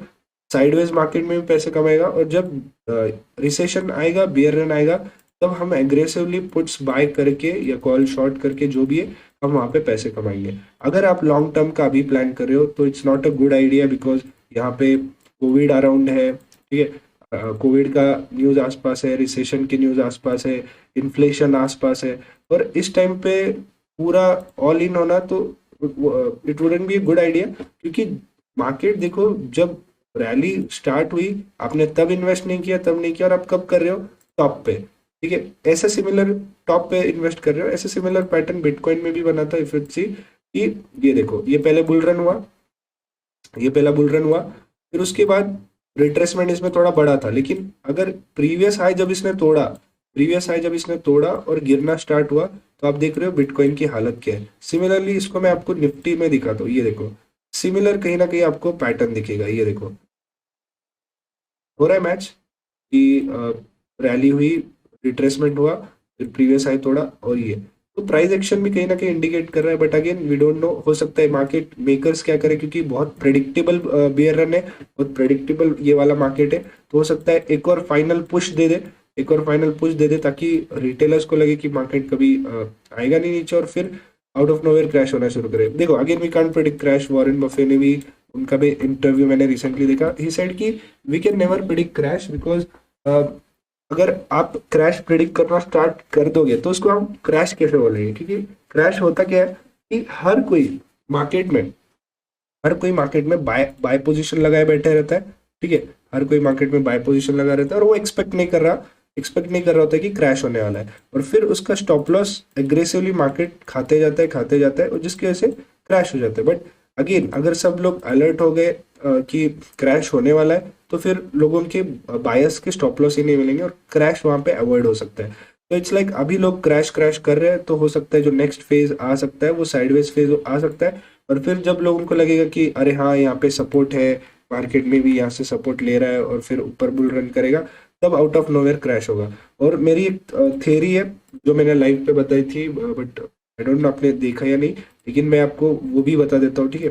साइडवेज मार्केट में भी पैसे कमाएगा, और जब रिसेशन आएगा, बियर रन आएगा, तब हम एग्रेसिवली पुट्स बाय करके या कॉल शॉर्ट करके जो भी है हम वहाँ पे पैसे कमाएंगे। अगर आप लॉन्ग टर्म का अभी प्लान कर रहे हो तो it's not a good idea, because यहाँ पे कोविड अराउंड है, ठीक है, कोविड का न्यूज़ आसपास है, रिसेशन की न्यूज़ आसपास है, इन्फ्लेशन आसपास है, और इस टाइम पे पूरा ऑल इन होना तो it wouldn't be good idea, क्योंकि मार्केट देखो जब रैली स्टार्ट हुई आपने तब इन्वेस्ट नहीं किया, तब नहीं किया, और आप कब कर रहे हो, टॉप पे, ठीक है, ऐसा सिमिलर टॉप पे इन्वेस्ट कर रहे हो। ऐसे सिमिलर पैटर्न बिटकॉइन में भी बना था इफ इट सी कि ये देखो ये पहले बुल रन हुआ, ये पहला बुल रन हुआ, फिर उसके बाद रिट्रेसमेंट इसमें थोड़ा बड़ा था, लेकिन अगर प्रीवियस हाई जब इसने तोड़ा और गिरना स्टार्ट हुआ, तो आप देख रहे हो बिटकॉइन की हालत क्या है। सिमिलरली इसको मैं आपको निफ्टी में दिखाता हूँ, ये देखो सिमिलर कहीं ना कहीं आपको पैटर्न दिखेगा, ये देखो हो रहा है मैच कि रैली हुई, रिट्रेसमेंट हुआ, फिर प्रीवियस हाई तोड़ा, और ये तो प्राइस एक्शन भी कहीं ना कहीं इंडिकेट कर रहा है, but again we don't know, हो सकता है मार्केट मेकर्स क्या करें, क्योंकि बहुत प्रेडिक्टेबल बियर रन है, बहुत प्रेडिक्टेबल ये वाला मार्केट है, तो हो सकता है एक और फाइनल पुश दे दे, एक और फाइनल पुश दे दे, ताकि रिटेलर्स को लगे कि मार्केट कभी आएगा नहीं नीचे, और फिर आउट ऑफ नोवेयर क्रैश होना शुरू करे। देखो again we can't predict crash, Warren Buffett ने भी, उनका भी इंटरव्यू मैंने रिसेंटली देखा, ही सेड कि we can never predict crash, because अगर आप क्रैश प्रेडिक्ट करना स्टार्ट कर दोगे तो उसको हम क्रैश कैसे बोलेंगे, क्योंकि क्रैश होता क्या है कि हर कोई मार्केट में बाय बाय पोजीशन लगाए बैठे रहता है, ठीक है, हर कोई मार्केट में बाय पोजीशन लगा रहता है, और वो एक्सपेक्ट नहीं कर रहा होता है कि क्रैश होने वाला है, और फिर उसका स्टॉप लॉस एग्रेसिवली मार्केट खाते जाता है और जिसकी वजह से क्रैश हो जाता है। बट अगेन अगर सब लोग अलर्ट हो गए कि क्रैश होने वाला है, तो फिर लोगों के बायस के स्टॉप लॉस ही नहीं मिलेंगे और क्रैश वहां पे अवॉइड हो सकता है। तो इट्स लाइक अभी लोग क्रैश क्रैश कर रहे हैं, तो हो सकता है जो नेक्स्ट फेज आ सकता है वो साइडवेज फेज आ सकता है, और फिर जब लोगों को लगेगा कि अरे हाँ यहाँ पे सपोर्ट है, मार्केट में भी यहाँ से सपोर्ट ले रहा है और फिर ऊपर बुल रन करेगा, तब आउट ऑफ नोवेयर क्रैश होगा। और मेरी एक थ्योरी है जो मैंने लाइव पे बताई थी, बट आई डोंट नो आपने देखा या नहीं, लेकिन मैं आपको वो भी बता देता हूँ, ठीक है।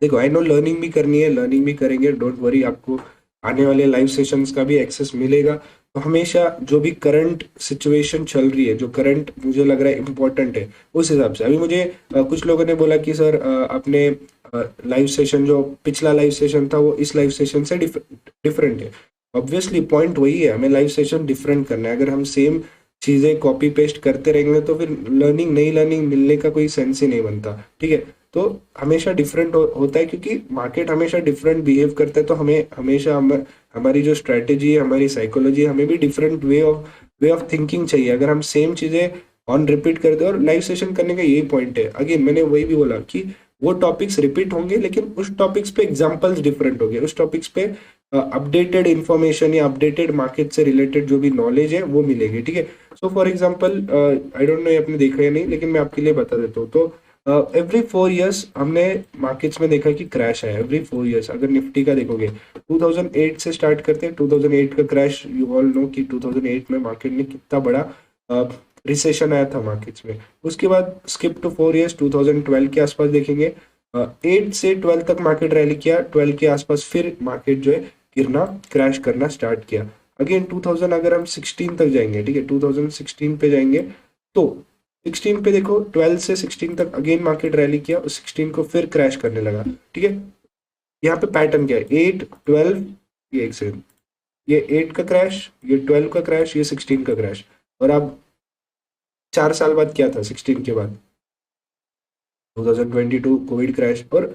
देखो आई नो लर्निंग भी करनी है, लर्निंग भी करेंगे, डोंट वरी, आपको आने वाले लाइव सेशंस का भी एक्सेस मिलेगा। तो हमेशा जो भी करंट सिचुएशन चल रही है, जो करंट मुझे लग रहा है इम्पोर्टेंट है, उस हिसाब से अभी मुझे कुछ लोगों ने बोला कि सर आपने लाइव सेशन जो पिछला लाइव सेशन था वो इस लाइव सेशन से डिफरेंट है। ऑब्वियसली पॉइंट वही है, हमें लाइव सेशन डिफरेंट करना है। अगर हम सेम चीज़ें कॉपी पेस्ट करते रहेंगे तो फिर नई लर्निंग मिलने का कोई सेंस ही नहीं बनता, ठीक है। तो हमेशा डिफरेंट होता है, क्योंकि मार्केट हमेशा डिफरेंट बिहेव करता है, तो हमें हमेशा हमारी जो स्ट्रैटेजी है, हमारी साइकोलॉजी है, हमें भी डिफरेंट वे ऑफ थिंकिंग चाहिए। अगर हम सेम चीज़ें ऑन रिपीट करते हैं, और लाइव सेशन करने का यही पॉइंट है, अगेन मैंने वही भी बोला कि वो टॉपिक्स रिपीट होंगे, लेकिन उस टॉपिक्स पे एग्जाम्पल्स डिफरेंट होंगे, उस टॉपिक्स पे अपडेटेड इन्फॉर्मेशन या अपडेटेड मार्केट से रिलेटेड जो भी नॉलेज है वो मिलेगी, ठीक है। So for example I don't know ये आपने देखा या नहीं, लेकिन मैं आपके लिए बता देता हूँ। तो एवरी 4 इयर्स हमने मार्केट्स में देखा कि क्रैश है, एवरी 4 इयर्स। अगर निफ्टी का देखोगे 2008 से स्टार्ट करते हैं, 2008 का क्रैश, यू ऑल नो कि 2008 में मार्केट ने कितना बड़ा रिसेशन आया था मार्केट्स में। उसके बाद स्किप टू 4 इयर्स, 2012 के आसपास देखेंगे, 8 से 12 तक मार्केट रैली किया, 12 के आसपास फिर मार्केट जो है गिरना, क्रैश करना स्टार्ट किया। अगेन 2000 अगर हम 16 तक जाएंगे, ठीक है, 2016 पे जाएंगे, तो 16 पे देखो 12 से 16 तक अगेन मार्केट रैली किया और 16 को फिर क्रैश करने लगा, ठीक है। यहाँ पे पैटर्न क्या है, 8 12, ये एक सेकंड, ये 8 का क्रैश, ये 12 का क्रैश, ये 16 का क्रैश, और अब 4 साल बाद क्या था 16 के बाद, 2022 कोविड क्रैश। और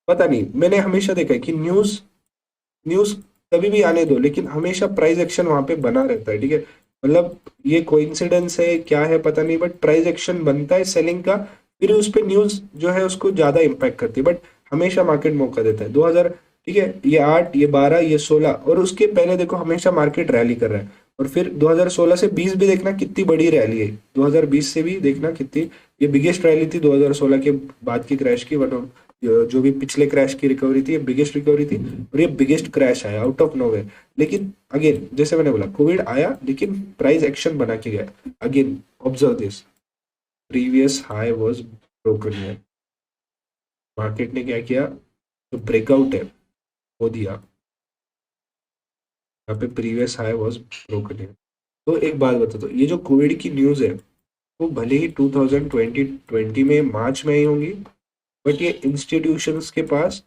पता नहीं, मैंने हमेशा देखा है कि न्यूज कभी भी आने दो, लेकिन हमेशा प्राइस एक्शन वहां पे बना रहता है, ठीक है। मतलब ये कोइंसिडेंस है क्या है पता नहीं, बट प्राइस एक्शन बनता है सेलिंग का, फिर उस पे न्यूज जो है उसको ज्यादा इम्पैक्ट करती है, बट हमेशा मार्केट मौका देता है। 2000, ठीक है, ये 8, ये 12, ये 16, और उसके पहले देखो हमेशा मार्केट रैली कर रहा है, और फिर 2016 से 20 भी देखना कितनी बड़ी रैली है, 2020 से भी देखना कितनी ये बिगेस्ट रैली थी 2016 के बाद की क्रैश की, बट जो भी पिछले क्रैश की रिकवरी थी, ये बिगेस्ट रिकवरी थी, और ये बिगेस्ट क्रैश आया आउट ऑफ नोवेयर। लेकिन अगेन जैसे मैंने बोला कोविड आया, लेकिन प्राइस एक्शन बना के गया। Again observe this, previous high was broken है, मार्केट ने क्या किया, जो ब्रेकआउट है वो दिया, यहाँ पे प्रीवियस हाई वाज ब्रोकन है। तो एक बात बता दो, ये जो कोविड की न्यूज है वो भले ही 2020 में मार्च में आई होंगी, बट ये इंस्टीट्यूशंस के पास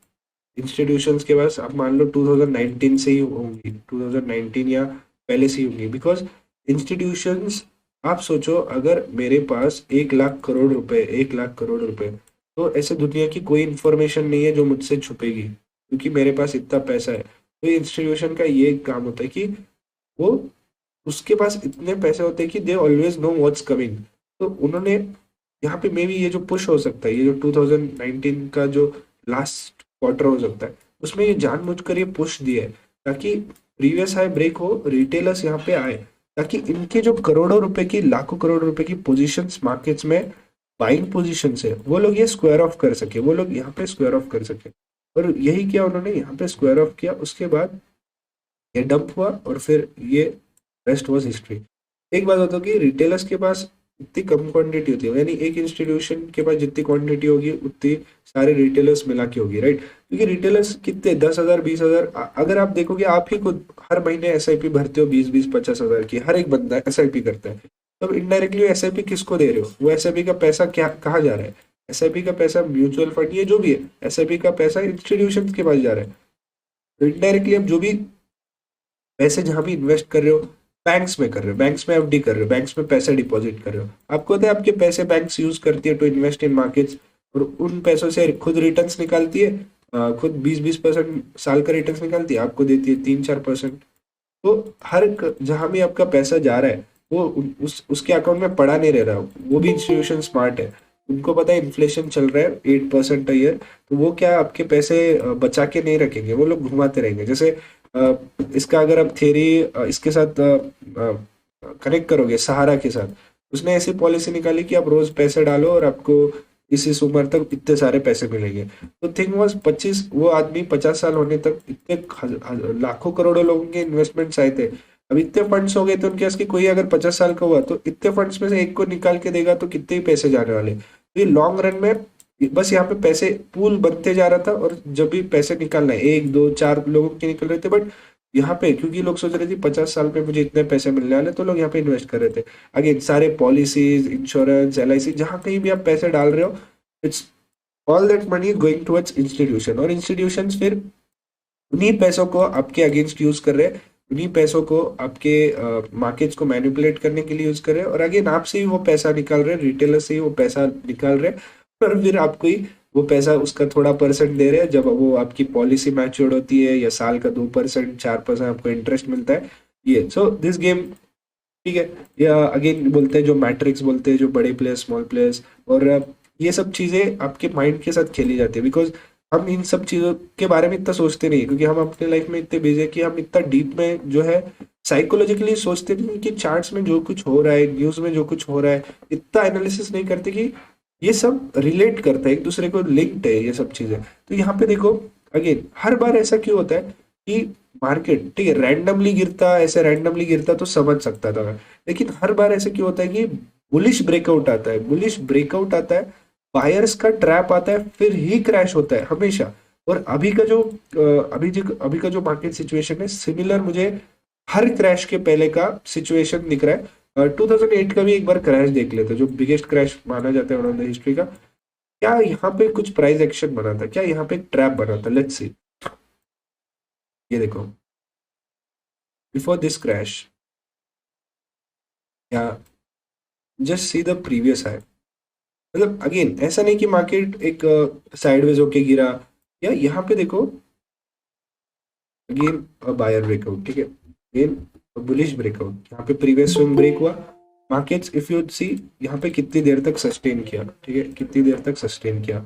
इंस्टीट्यूशंस के पास आप मान लो 2019 से ही होंगी, 2019 या पहले से ही होंगी, बिकॉज इंस्टीट्यूशंस, आप सोचो अगर मेरे पास 1 लाख करोड़ रुपए, 1 लाख करोड़ रुपए, तो ऐसे दुनिया की कोई इंफॉर्मेशन नहीं है जो मुझसे छुपेगी, क्योंकि मेरे पास इतना पैसा है। तो इंस्टीट्यूशन का ये काम होता है कि वो, उसके पास इतने पैसे होते हैं कि they always know what's coming. तो उन्होंने यहाँ पे मे बी ये जो पुश हो सकता है, ये जो 2019 का जो लास्ट क्वार्टर हो सकता है, उसमें ये जानबूझकर ये पुश दिया है ताकि प्रीवियस हाई ब्रेक हो, रिटेलर्स यहाँ पे आए, ताकि इनके जो करोड़ों रुपए की, लाखों करोड़ रुपए की पोजीशंस मार्केट्स में, बाइंग पोजीशंस है, वो लोग ये स्क्वायर ऑफ कर सके, वो लोग यहाँ पे स्क्वायर ऑफ कर सके। और यही किया उन्होंने, यहाँ पे स्क्वायर ऑफ किया, उसके बाद ये डंप हुआ और फिर ये रेस्ट वॉज हिस्ट्री। एक बात होता है कि रिटेलर्स के पास इतनी कम क्वांटिटी होती है, यानी एक इंस्टीट्यूशन के पास जितनी क्वांटिटी होगी उतनी सारे रिटेलर्स मिला के होगी, राइट? क्योंकि रिटेलर्स कितने, 10,000, 20,000, अगर आप देखोगे, आप ही खुद हर महीने एसआईपी भरते हो, 20-20, 50,000 की, हर एक बंदा एसआईपी करता है। तब इनडायरेक्टली एसआईपी किसको दे रहे हो? वो एसआईपी का पैसा क्या, कहाँ जा रहा है? एसआईपी का पैसा म्यूचुअल फंड, ये जो भी है, एसआईपी का पैसा इंस्टीट्यूशन के पास जा रहा है। तो इनडायरेक्टली आप जो भी पैसे जहां भी इन्वेस्ट कर रहे हो, बैंक्स में कर रहे हो, बैंक्स में एफडी कर रहे हो, बैंक्स में पैसे डिपॉजिट कर रहे हो, आपको पता है आपके पैसे बैंक्स यूज करती है टू इन्वेस्ट इन मार्केट्स, और उन पैसों से खुद रिटर्न्स निकालती है, खुद 20-20% साल का रिटर्न्स निकालती है, आपको देती है 3-4%। तो हर जहां भी आपका पैसा जा रहा है, वो उसके अकाउंट में पड़ा नहीं रह रहा। वो भी इंस्टीट्यूशन स्मार्ट है, उनको पता है इन्फ्लेशन चल रहा है 8% ईयर, तो वो क्या आपके पैसे बचा के नहीं रखेंगे, वो लोग घुमाते रहेंगे। जैसे इसका अगर आप थ्योरी इसके साथ कनेक्ट करोगे, सहारा के साथ, उसने ऐसी पॉलिसी निकाली कि आप रोज पैसे डालो और आपको इस उम्र तक इतने सारे पैसे मिलेंगे। तो थिंग वाज 25, वो आदमी 50 साल होने तक इतने लाखों करोड़ों लोगों के इन्वेस्टमेंट्स आए थे। अब इतने फंड्स हो गए थे उनके पास कि कोई अगर 50 साल का हुआ तो इतने फंड्स में से एक को निकाल के देगा तो कितने ही पैसे जाने वाले। तो ये लॉन्ग रन में बस यहाँ पे पैसे पूल बनते जा रहा था, और जब भी पैसे निकालना है, 1, 2, 4 लोगों के निकल रहे थे, बट यहाँ पे क्योंकि लोग सोच रहे थे 50 साल पे मुझे इतने पैसे मिलने वाले, तो लोग यहाँ पे इन्वेस्ट कर रहे थे। अगेन सारे पॉलिसीज, इंश्योरेंस, एलआईसी, जहां कहीं भी आप पैसे डाल रहे हो, it's all that money going towards institution, और इंस्टीट्यूशन फिर उन्हीं पैसों को आपके अगेंस्ट यूज कर रहे हैं, उन्हीं पैसों को आपके मार्केट्स को मैनिपुलेट करने के लिए यूज कर रहे हैं, और अगेन आपसे ही वो पैसा निकाल रहे हैं, रिटेलर से ही वो पैसा निकाल रहे हैं, और फिर आपको ही वो पैसा उसका थोड़ा परसेंट दे रहे हैं जब वो आपकी पॉलिसी मैच्योर होती है, या साल का 2%, 4% आपको इंटरेस्ट मिलता है। ये सो दिस गेम, ठीक है, या अगेन बोलते हैं जो मैट्रिक्स बोलते हैं, जो बड़े प्लेयर्स, स्मॉल प्लेयर्स, और ये सब चीजें आपके माइंड के साथ खेली जाती है, बिकॉज हम इन सब चीजों के बारे में इतना सोचते नहीं, क्योंकि हम अपने लाइफ में इतने बिजी है कि हम इतना डीप में जो है साइकोलॉजिकली सोचते नहीं कि चार्ट्स में जो कुछ हो रहा है, न्यूज में जो कुछ हो रहा है, इतना एनालिसिस नहीं करते कि ये सब रिलेट करता है, एक दूसरे को लिंक्ड है ये सब चीजें। तो यहाँ पे देखो, अगेन हर बार ऐसा क्यों होता है कि मार्केट, ठीक है, रैंडमली गिरता, ऐसे रैंडमली गिरता तो समझ सकता था मैं, लेकिन हर बार ऐसे क्यों होता है कि बुलिश ब्रेकआउट आता है, बुलिश ब्रेकआउट आता है, बायर्स का ट्रैप आता है, फिर ही क्रैश होता है हमेशा। और अभी का जो मार्केट सिचुएशन है, सिमिलर मुझे हर क्रैश के पहले का सिचुएशन दिख रहा है। 2008 का भी एक बार क्रैश देख लेते, जो बिगेस्ट क्रैश माना जाता है इन हिस्ट्री का। क्या यहाँ पे कुछ प्राइस एक्शन बना था? क्या यहाँ पे एक ट्रैप बना था? लेट्स सी, ये देखो, बिफोर दिस क्रैश, या just see the previous high. मतलब अगेन ऐसा नहीं कि मार्केट एक साइडवेज होके गिरा, या यहाँ पे देखो, अगेन बायर ब्रेकआउट, ठीक है, अगेन बुलिश ब्रेकआउट, यहाँ पे प्रीवियस स्विंग ब्रेक हुआ, मार्केट्स इफ यू सी यहाँ पे कितनी देर तक सस्टेन किया, ठीक है, कितनी देर तक सस्टेन किया,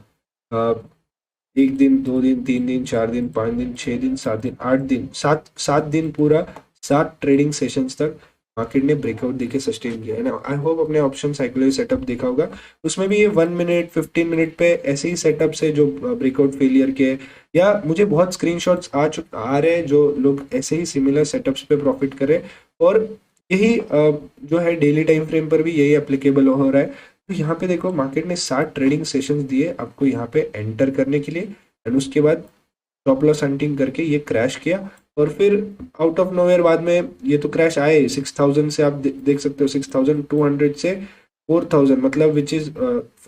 1 दिन, 2 दिन, 3 दिन, 4 दिन, 5 दिन, 6 दिन, 7 दिन, 8 दिन, 7 दिन पूरा, 7 ट्रेडिंग सेशंस तक मार्केट ने ब्रेकआउट देके सस्टेन किया है ना। आई होप अपने ऑप्शन साइकोलॉजी सेटअप देखा होगा, उसमें भी ये 1 मिनट, 15 मिनट पे ऐसे ही सेटअप से जो ब्रेकआउट फेलियर के, या मुझे बहुत स्क्रीनशॉट्स आ रहे हैं जो लोग ऐसे ही सिमिलर सेटअप्स पे प्रॉफिट करें, और यही जो है डेली टाइम फ्रेम पर भी यही एप्लीकेबल हो रहा है। तो यहाँ पे देखो, मार्केट ने 7 ट्रेडिंग सेशंस दिए आपको यहाँ पे एंटर करने के लिए, एंड उसके बाद स्टॉप लॉस हंटिंग करके ये क्रैश किया, और फिर आउट ऑफ नोवेयर बाद में ये तो क्रैश आए 6000 से, आप देख सकते हो 6200 से 4000, मतलब विच इज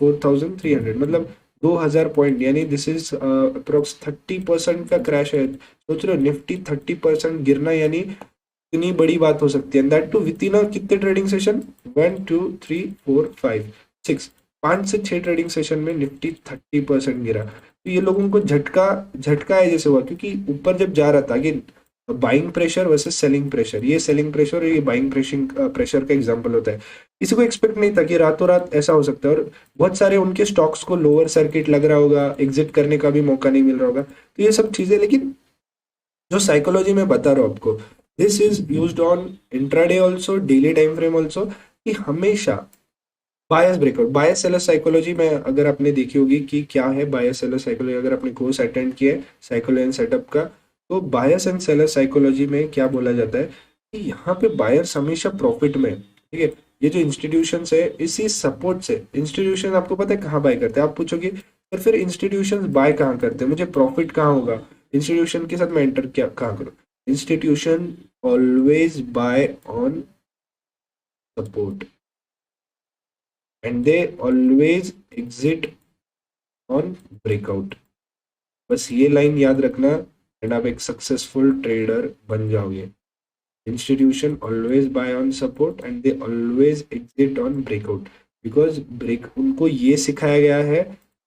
4300, मतलब 2000 पॉइंट, यानी दिस इज अप्रोक्स 30% का क्रैश है। सोच रहे हो, निफ्टी 30% गिरना यानी इतनी बड़ी बात हो सकती है, and that too within कितने ट्रेडिंग सेशन, 1 2 3 4 5 6, 5 से 6 ट्रेडिंग सेशन में निफ्टी 30% गिरा। तो ये लोगों को झटका झटका है जैसे हुआ, क्योंकि ऊपर जब जा रहा था कि buying pressure versus selling pressure, ये सेलिंग प्रेशर और ये बाइंग प्रेशर का एग्जांपल होता है। किसी को एक्सपेक्ट नहीं था कि रातों रात ऐसा हो सकता है, और बहुत सारे उनके स्टॉक्स को लोअर सर्किट लग रहा होगा, एग्जिट करने का भी मौका नहीं मिल रहा होगा, तो ये सब चीजें। लेकिन जो साइकोलॉजी में बता रहा हूँ आपको, this is used on intraday also, daily time frame also, कि हमेशा बायस ब्रेकआउट, बायस सेलर साइकोलॉजी में अगर आपने देखी होगी कि क्या है बायस सेलर साइकोलॉजी, अगर आपने कोर्स अटेंड किया है साइकोलॉजी एंड सेटअप का, तो बायस एंड सेलर साइकोलॉजी में क्या बोला जाता है कि यहाँ पे बायर्स हमेशा प्रॉफिट में, ठीक है। ये जो इंस्टीट्यूशन है, इसी सपोर्ट से इंस्टीट्यूशन आपको पता है कहाँ बाय करते हैं। आप पूछोगे पर फिर इंस्टीट्यूशन बाय कहाँ करते हैं, मुझे प्रॉफिट कहाँ होगा, इंस्टीट्यूशन के साथ मैं एंटर क्या कहाँ करूँ। Institution always buy on support and they always exit on breakout. बस ये लाइन याद रखना एंड आप एक सक्सेसफुल ट्रेडर बन जाओगे। Institution always buy on support and they always exit on breakout, because break उनको ये सिखाया गया है,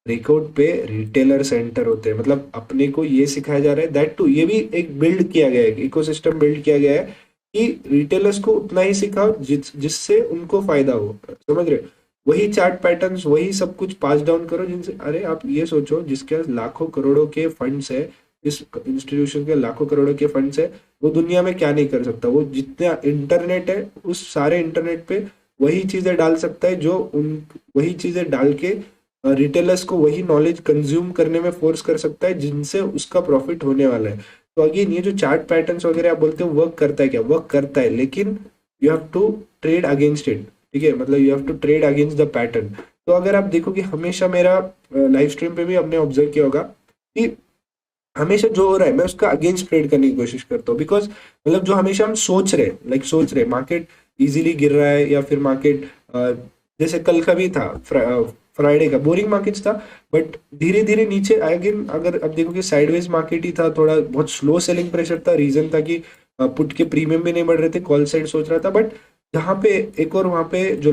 ब्रेकआउट पे रिटेलर सेंटर होते हैं, मतलब अपने को ये सिखाया जा रहा है दैट टू, ये भी एक बिल्ड किया गया है, इकोसिस्टम बिल्ड किया गया है कि रिटेलर्स को उतना ही सिखाओ जिससे उनको फायदा हो, समझ रहे हो। वही चार्ट पैटर्न्स, वही सब कुछ पास डाउन करो जिनसे, अरे आप ये सोचो जिसके पास लाखों करोड़ों के फंड्स है, इस इंस्टीट्यूशन के लाखों करोड़ों के फंड्स है, वो दुनिया में क्या नहीं कर सकता, वो जितना इंटरनेट है उस सारे इंटरनेट पे वही चीजें डाल सकता है, जो उन वही चीजें डाल के रिटेलर्स को वही नॉलेज कंज्यूम करने में फोर्स कर सकता है जिनसे उसका प्रॉफिट होने वाला है। तो अगेन ये जो चार्ट पैटर्न्स वगैरह आप बोलते हो वर्क करता है, क्या वर्क करता है, लेकिन you have to trade against it, ठीक है, मतलब you have to trade against the pattern. तो अगर आप देखो कि हमेशा मेरा लाइव स्ट्रीम पे भी हमने ऑब्जर्व किया होगा कि हमेशा जो हो रहा है मैं उसका अगेंस्ट ट्रेड करने की कोशिश करता हूँ, बिकॉज मतलब जो हमेशा हम सोच रहे मार्केट इजीली गिर रहा है, या फिर मार्केट जैसे कल का भी था, फ्राइडे का बोरिंग मार्केट्स था, बट धीरे धीरे नीचे अगेन अगर अब देखो कि साइडवेज मार्केट ही था, थोड़ा बहुत स्लो सेलिंग प्रेशर था, रीजन था कि पुट के प्रीमियम भी नहीं बढ़ रहे थे, कॉल साइड सोच रहा था, बट जहाँ पे एक और वहाँ पे जो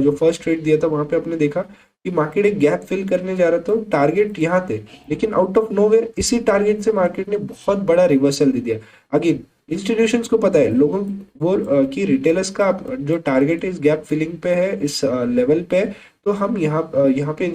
जो फर्स्ट ट्रेड दिया था वहां पे आपने देखा कि मार्केट एक गैप फिल करने जा रहा था, टारगेट यहाँ थे, लेकिन आउट ऑफ नोवेयर इसी टारगेट से मार्केट ने बहुत बड़ा रिवर्सल दे दिया। अगेन इंस्टीट्यूशंस को पता है, लोगों वो कि रिटेलर्स का जो टारगेट इस गैप फिलिंग पे है, इस लेवल पे है, तो हम यहाँ पे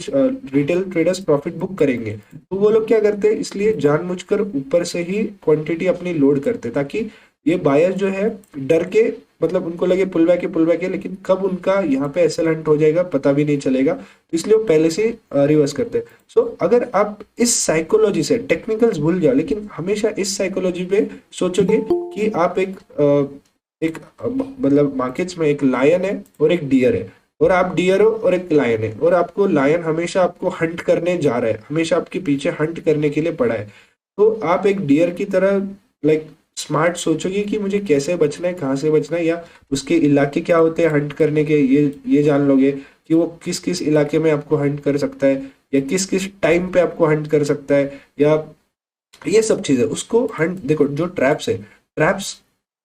रिटेल ट्रेडर्स प्रॉफिट बुक करेंगे, तो वो लोग क्या करते हैं, इसलिए जानबूझकर ऊपर से ही क्वांटिटी अपनी लोड करते हैं, ताकि ये बायर जो है डर के, मतलब उनको लगे पुल बैक है, लेकिन कब उनका यहाँ पे एसएल हंट हो जाएगा पता भी नहीं चलेगा, तो इसलिए वो पहले से रिवर्स करते हैं। सो अगर आप इस साइकोलॉजी से, टेक्निकल्स भूल जाओ, लेकिन हमेशा इस साइकोलॉजी पे सोचोगे कि आप मतलब मार्केट्स में एक लायन है और एक डियर है, और आप डियर हो और एक लायन है, और आपको लायन हमेशा आपको हंट करने जा रहा है, हमेशा आपके पीछे हंट करने के लिए पड़ा है, तो आप एक डियर की तरह लाइक स्मार्ट सोचोगे कि मुझे कैसे बचना है, कहाँ से बचना है, या उसके इलाके क्या होते हैं हंट करने के, ये जान लोगे कि वो किस किस इलाके में आपको हंट कर सकता है, या किस किस टाइम पे आपको हंट कर सकता है, या ये सब चीजें उसको हंट। देखो जो ट्रैप्स है, ट्रैप्स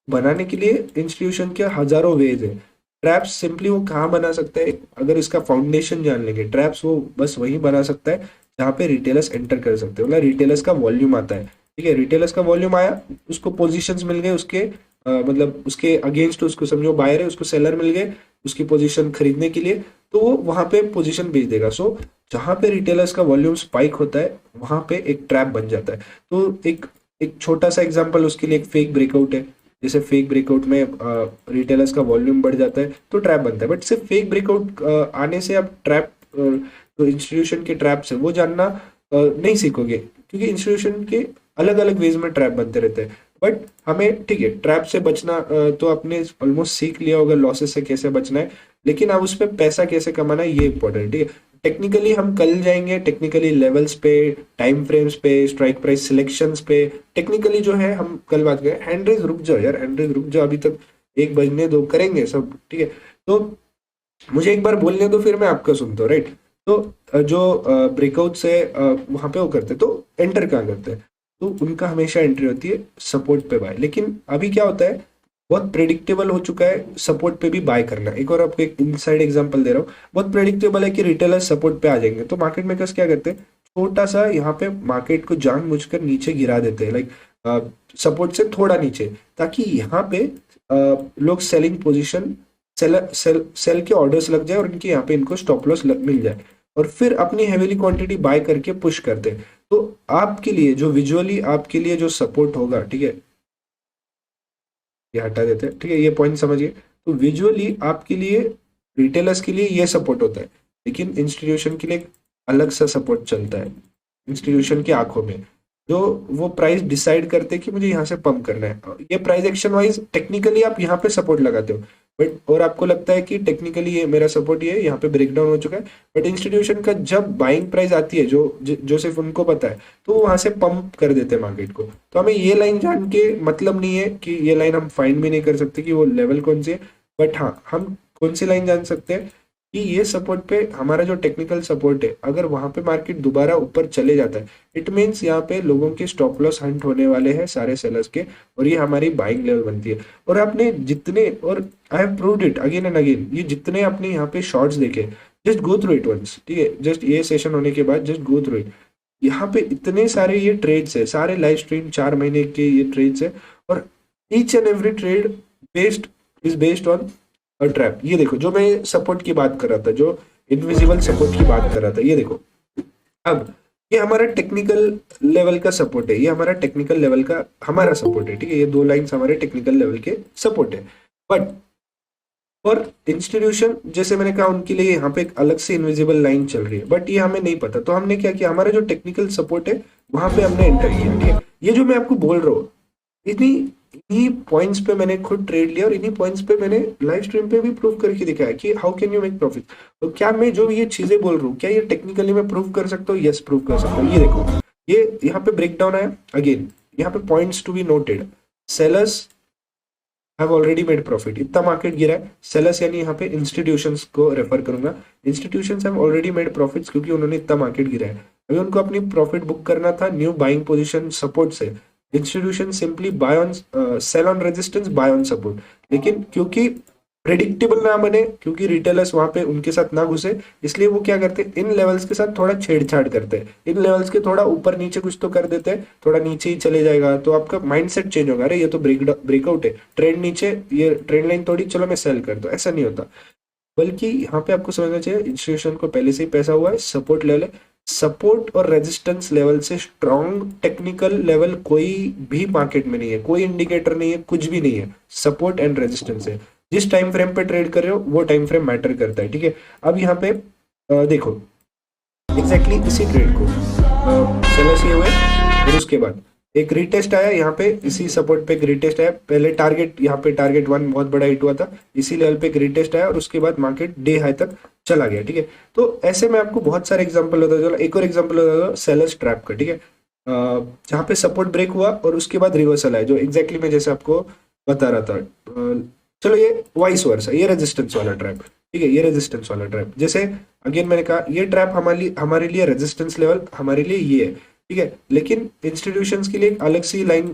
बनाने के लिए इंस्टीट्यूशन के हजारों वेज है। ट्रैप्स सिंपली वो कहाँ बना सकता है, अगर इसका फाउंडेशन जान लेंगे, ट्रैप्स वो बस वही बना सकता है जहाँ पे रिटेलर्स एंटर कर सकते हैं, मतलब रिटेलर्स का वॉल्यूम आता है, ठीक है, रिटेलर्स का वॉल्यूम आया, उसको पोजीशंस मिल गए, उसके मतलब उसके अगेंस्ट, उसको समझो बायर है, उसको सेलर मिल गए उसकी पोजीशन खरीदने के लिए, तो वो वहां पे पोजीशन बेच देगा। सो जहां पे रिटेलर्स का वॉल्यूम स्पाइक होता है वहां पे एक ट्रैप बन जाता है। तो एक एक छोटा सा एग्जांपल उसके लिए एक फेक ब्रेकआउट है, जैसे फेक ब्रेकआउट में रिटेलर्स का वॉल्यूम बढ़ जाता है तो ट्रैप बनता है, बट सिर्फ फेक ब्रेकआउट आने से आप ट्रैप जो इंस्टीट्यूशन के ट्रैप्स है वो जानना नहीं सीखोगे, क्योंकि इंस्टीट्यूशन के अलग अलग वेज में ट्रैप बनते रहते हैं। बट हमें ठीक है ट्रैप से बचना तो आपने ऑलमोस्ट सीख लिया होगा, लॉसेस से कैसे बचना है, लेकिन अब उस पर पैसा कैसे कमाना है ये इंपॉर्टेंट है, ठीक है। टेक्निकली हम कल जाएंगे, टेक्निकली लेवल्स पे, टाइम फ्रेम्स पे, स्ट्राइक प्राइस सिलेक्शंस पे, टेक्निकली जो है हम कल बात करें। हैंड्रेज रुक जाओ यार, हैंड्रेज रुक जाओ, अभी तक 1 बजने दो, करेंगे सब, ठीक है। तो मुझे एक बार बोलने दो फिर मैं आपका सुनता हूँ, राइट। तो जो ब्रेकआउट्स है वहां पे वो करते हैं, तो एंटर कहाँ करते हैं, तो उनका हमेशा एंट्री होती है सपोर्ट पे बाय। लेकिन अभी क्या होता है, बहुत प्रेडिक्टेबल हो चुका है सपोर्ट पे भी बाय करना। एक और आपको एक इनसाइड एग्जांपल दे रहा हूँ, बहुत प्रेडिक्टेबल है कि रिटेलर सपोर्ट पे आ जाएंगे, तो मार्केट मेकर्स क्या करते हैं, छोटा सा यहाँ पे मार्केट को जानबूझकर नीचे गिरा देते हैं, लाइक सपोर्ट से थोड़ा नीचे, ताकि यहाँ पे लोग सेलिंग पोजीशन सेल के ऑर्डर्स लग जाए और इनके यहाँ पे इनको स्टॉप लॉस मिल जाए, और फिर अपनी हेवीली क्वांटिटी बाय करके पुश करते हैं। तो आपके लिए जो विजुअली आपके लिए जो सपोर्ट होगा, ठीक है, ये हटा देते हैं, ठीक है, ये पॉइंट समझिए। तो विजुअली आपके लिए, रिटेलर्स के लिए ये सपोर्ट होता है, लेकिन इंस्टीट्यूशन के लिए एक अलग सा सपोर्ट चलता है। इंस्टीट्यूशन की आंखों में जो वो प्राइस डिसाइड करते हैं कि मुझे यहाँ से पंप करना है, ये प्राइस एक्शन वाइज टेक्निकली आप यहाँ पे सपोर्ट लगाते हो, बट और आपको लगता है कि टेक्निकली ये मेरा सपोर्ट ये यहाँ पे ब्रेकडाउन हो चुका है, बट इंस्टीट्यूशन का जब बाइंग प्राइस आती है जो सिर्फ उनको पता है, तो वो वहां से पंप कर देते हैं मार्केट को। तो हमें ये लाइन जान के मतलब नहीं है कि ये लाइन हम फाइंड भी नहीं कर सकते कि वो लेवल कौन सी है, बट हाँ हम कौन सी लाइन जान सकते हैं कि ये सपोर्ट पे हमारा जो टेक्निकल सपोर्ट है, अगर वहां पे मार्केट दोबारा ऊपर चले जाता है, इट मीन्स यहाँ पे लोगों के स्टॉप लॉस हंट होने वाले हैं सारे सेलर्स के, और ये हमारी बाइंग लेवल बनती है। और आपने जितने, और I have proved it again and again, ये जितने आपने यहाँ पे शॉर्ट्स देखे, just go through it once, ठीक है, जस्ट ये सेशन होने के बाद जस्ट गो थ्रू इट। यहाँ पे इतने सारे ये ट्रेड्स है, सारे लाइव स्ट्रीम 4 महीने के ये ट्रेड्स है, और each and every trade based on a trap. ये देखो जो मैं सपोर्ट की बात कर रहा था, जो इनविजिबल सपोर्ट की बात कर रहा था, ये देखो अब ये हमारा टेक्निकल लेवल का सपोर्ट है, ये हमारा टेक्निकल लेवल का हमारा सपोर्ट है, ठीक है, ये 2 लाइंस हमारे टेक्निकल लेवल के सपोर्ट है। बट और इंस्टीट्यूशन जैसे मैंने कहा उनके लिए यहाँ पे एक अलग से इनविजिबल लाइन चल रही है, बट ये हमें नहीं पता, तो हमने क्या किया, हमारा जो टेक्निकल सपोर्ट है वहां पे हमने एंटर किया, ठीक है। ये जो मैं आपको बोल रहा हूँ, इतनी इन्हीं पॉइंट्स पे मैंने खुद ट्रेड लिया, और इन्हीं पॉइंट्स पे मैंने लाइव स्ट्रीम पे भी प्रूव करके दिखाया कि how can you make profit. तो क्या मैं जो ये चीजें बोल रहा हूँ, क्या ये टेक्निकली मैं प्रूव कर सकता हूँ? यस, प्रूव कर सकता हूँ। ये देखो, ये यहाँ पे ब्रेक डाउन है अगेन, यहाँ पे points to be noted, sellers have already made profit, इतना मार्केट गिरा है, सेलर्स यानी यहाँ पे इंस्टीट्यूशंस को रेफर करूंगा, institutions have already made profits, क्योंकि उन्होंने इतना मार्केट गिरा है। अभी उनको अपनी प्रॉफिट बुक करना था न्यू बाइंग पोजीशन सपोर्ट से, institution simply buy on sell on resistance, buy on support. लेकिन क्योंकि प्रेडिक्टेबल ना बने, क्योंकि रिटेलर्स वहां पे उनके साथ ना घुसे, इसलिए वो क्या करते हैं, इन लेवल्स के साथ थोड़ा छेड़छाड़ करते हैं, इन लेवल्स के थोड़ा ऊपर नीचे कुछ तो कर देते हैं, थोड़ा नीचे ही चले जाएगा तो आपका माइंडसेट चेंज होगा, अरे ये तो ब्रेकआउट है, ट्रेंड नीचे, ये ट्रेंड लाइन तोड़ी, चलो मैं सेल कर दूं, ऐसा नहीं होता। बल्कि यहाँ पे आपको समझना चाहिए इंस्टीट्यूशन को पहले से ही पैसा हुआ है, सपोर्ट लेवल है, सपोर्ट और रेजिस्टेंस लेवल से स्ट्रॉन्ग टेक्निकल लेवल कोई भी मार्केट में नहीं है, कोई इंडिकेटर नहीं है, कुछ भी नहीं है, सपोर्ट एंड रेजिस्टेंस है। जिस टाइम फ्रेम पे ट्रेड कर रहे हो वो टाइम फ्रेम मैटर करता है, ठीक है। अब यहाँ पे देखो एग्जैक्टली इसी ट्रेड को सेलर्स ये हुए, और उसके बाद एक रीटेस्ट आया यहाँ पे, इसी सपोर्ट पे एक रीटेस्ट आया, पहले टारगेट यहाँ पे टारगेट 1 बहुत बड़ा हिट हुआ था, इसी लेवल पे एक रीटेस्ट आया, और उसके बाद मार्केट डे हाई तक चला गया, ठीक है। तो ऐसे में आपको बहुत सारे एग्जांपल होता है, चलो एक और एग्जांपल होता है सेलर्स ट्रैप का, ठीक है, जहाँ पे सपोर्ट ब्रेक हुआ और उसके बाद रिवर्सल आया, जो एग्जैक्टली मैं जैसे आपको बता रहा था। चलो ये वाइस वर्सा, ये रेजिस्टेंस वाला ट्रैप, ठीक है, ये रेजिस्टेंस वाला ट्रैप, जैसे अगेन मैंने कहा ये ट्रैप हमारे लिए रेजिस्टेंस लेवल हमारे लिए ये है, ठीक है, लेकिन इंस्टीट्यूशंस के लिए एक अलग सी लाइन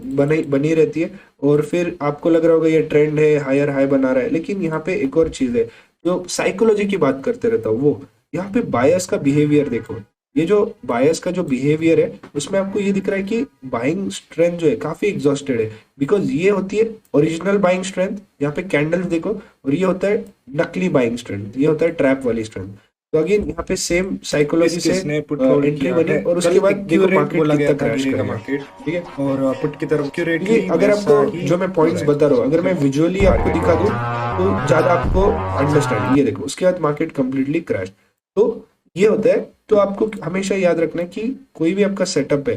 बनी रहती है, और फिर आपको लग रहा होगा ये ट्रेंड है, हायर हाई बना रहा है, लेकिन यहाँ पे एक और चीज है जो साइकोलॉजी की बात करते रहता हूँ, वो यहाँ पे बायस का बिहेवियर देखो, ये जो बायस का जो बिहेवियर है उसमें आपको ये दिख रहा है कि बाइंग स्ट्रेंथ जो है काफी एग्जॉस्टेड है, बिकॉज ये होती है ओरिजिनल बाइंग स्ट्रेंथ, यहाँ पे कैंडल्स देखो, और ये होता है नकली बाइंग स्ट्रेंथ, ये होता है ट्रैप वाली स्ट्रेंथ। तो अगेन यहाँ पे सेम साइकोलॉजी से एंट्री बनी, और उसके बाद देखो मार्केट कितना क्रैश करेगा, ठीक है, और पुट की तरफ क्यों रेट, अगर आपको जो मैं पॉइंट्स बता रहा हूँ अगर मैं विजुअली आपको दिखा दूं तो ज्यादा आपको अंडरस्टैंड, ये देखो उसके बाद मार्केट कंप्लीटली क्रैश। तो ये होता है, तो आपको हमेशा याद रखना है कि कोई भी आपका सेटअप है,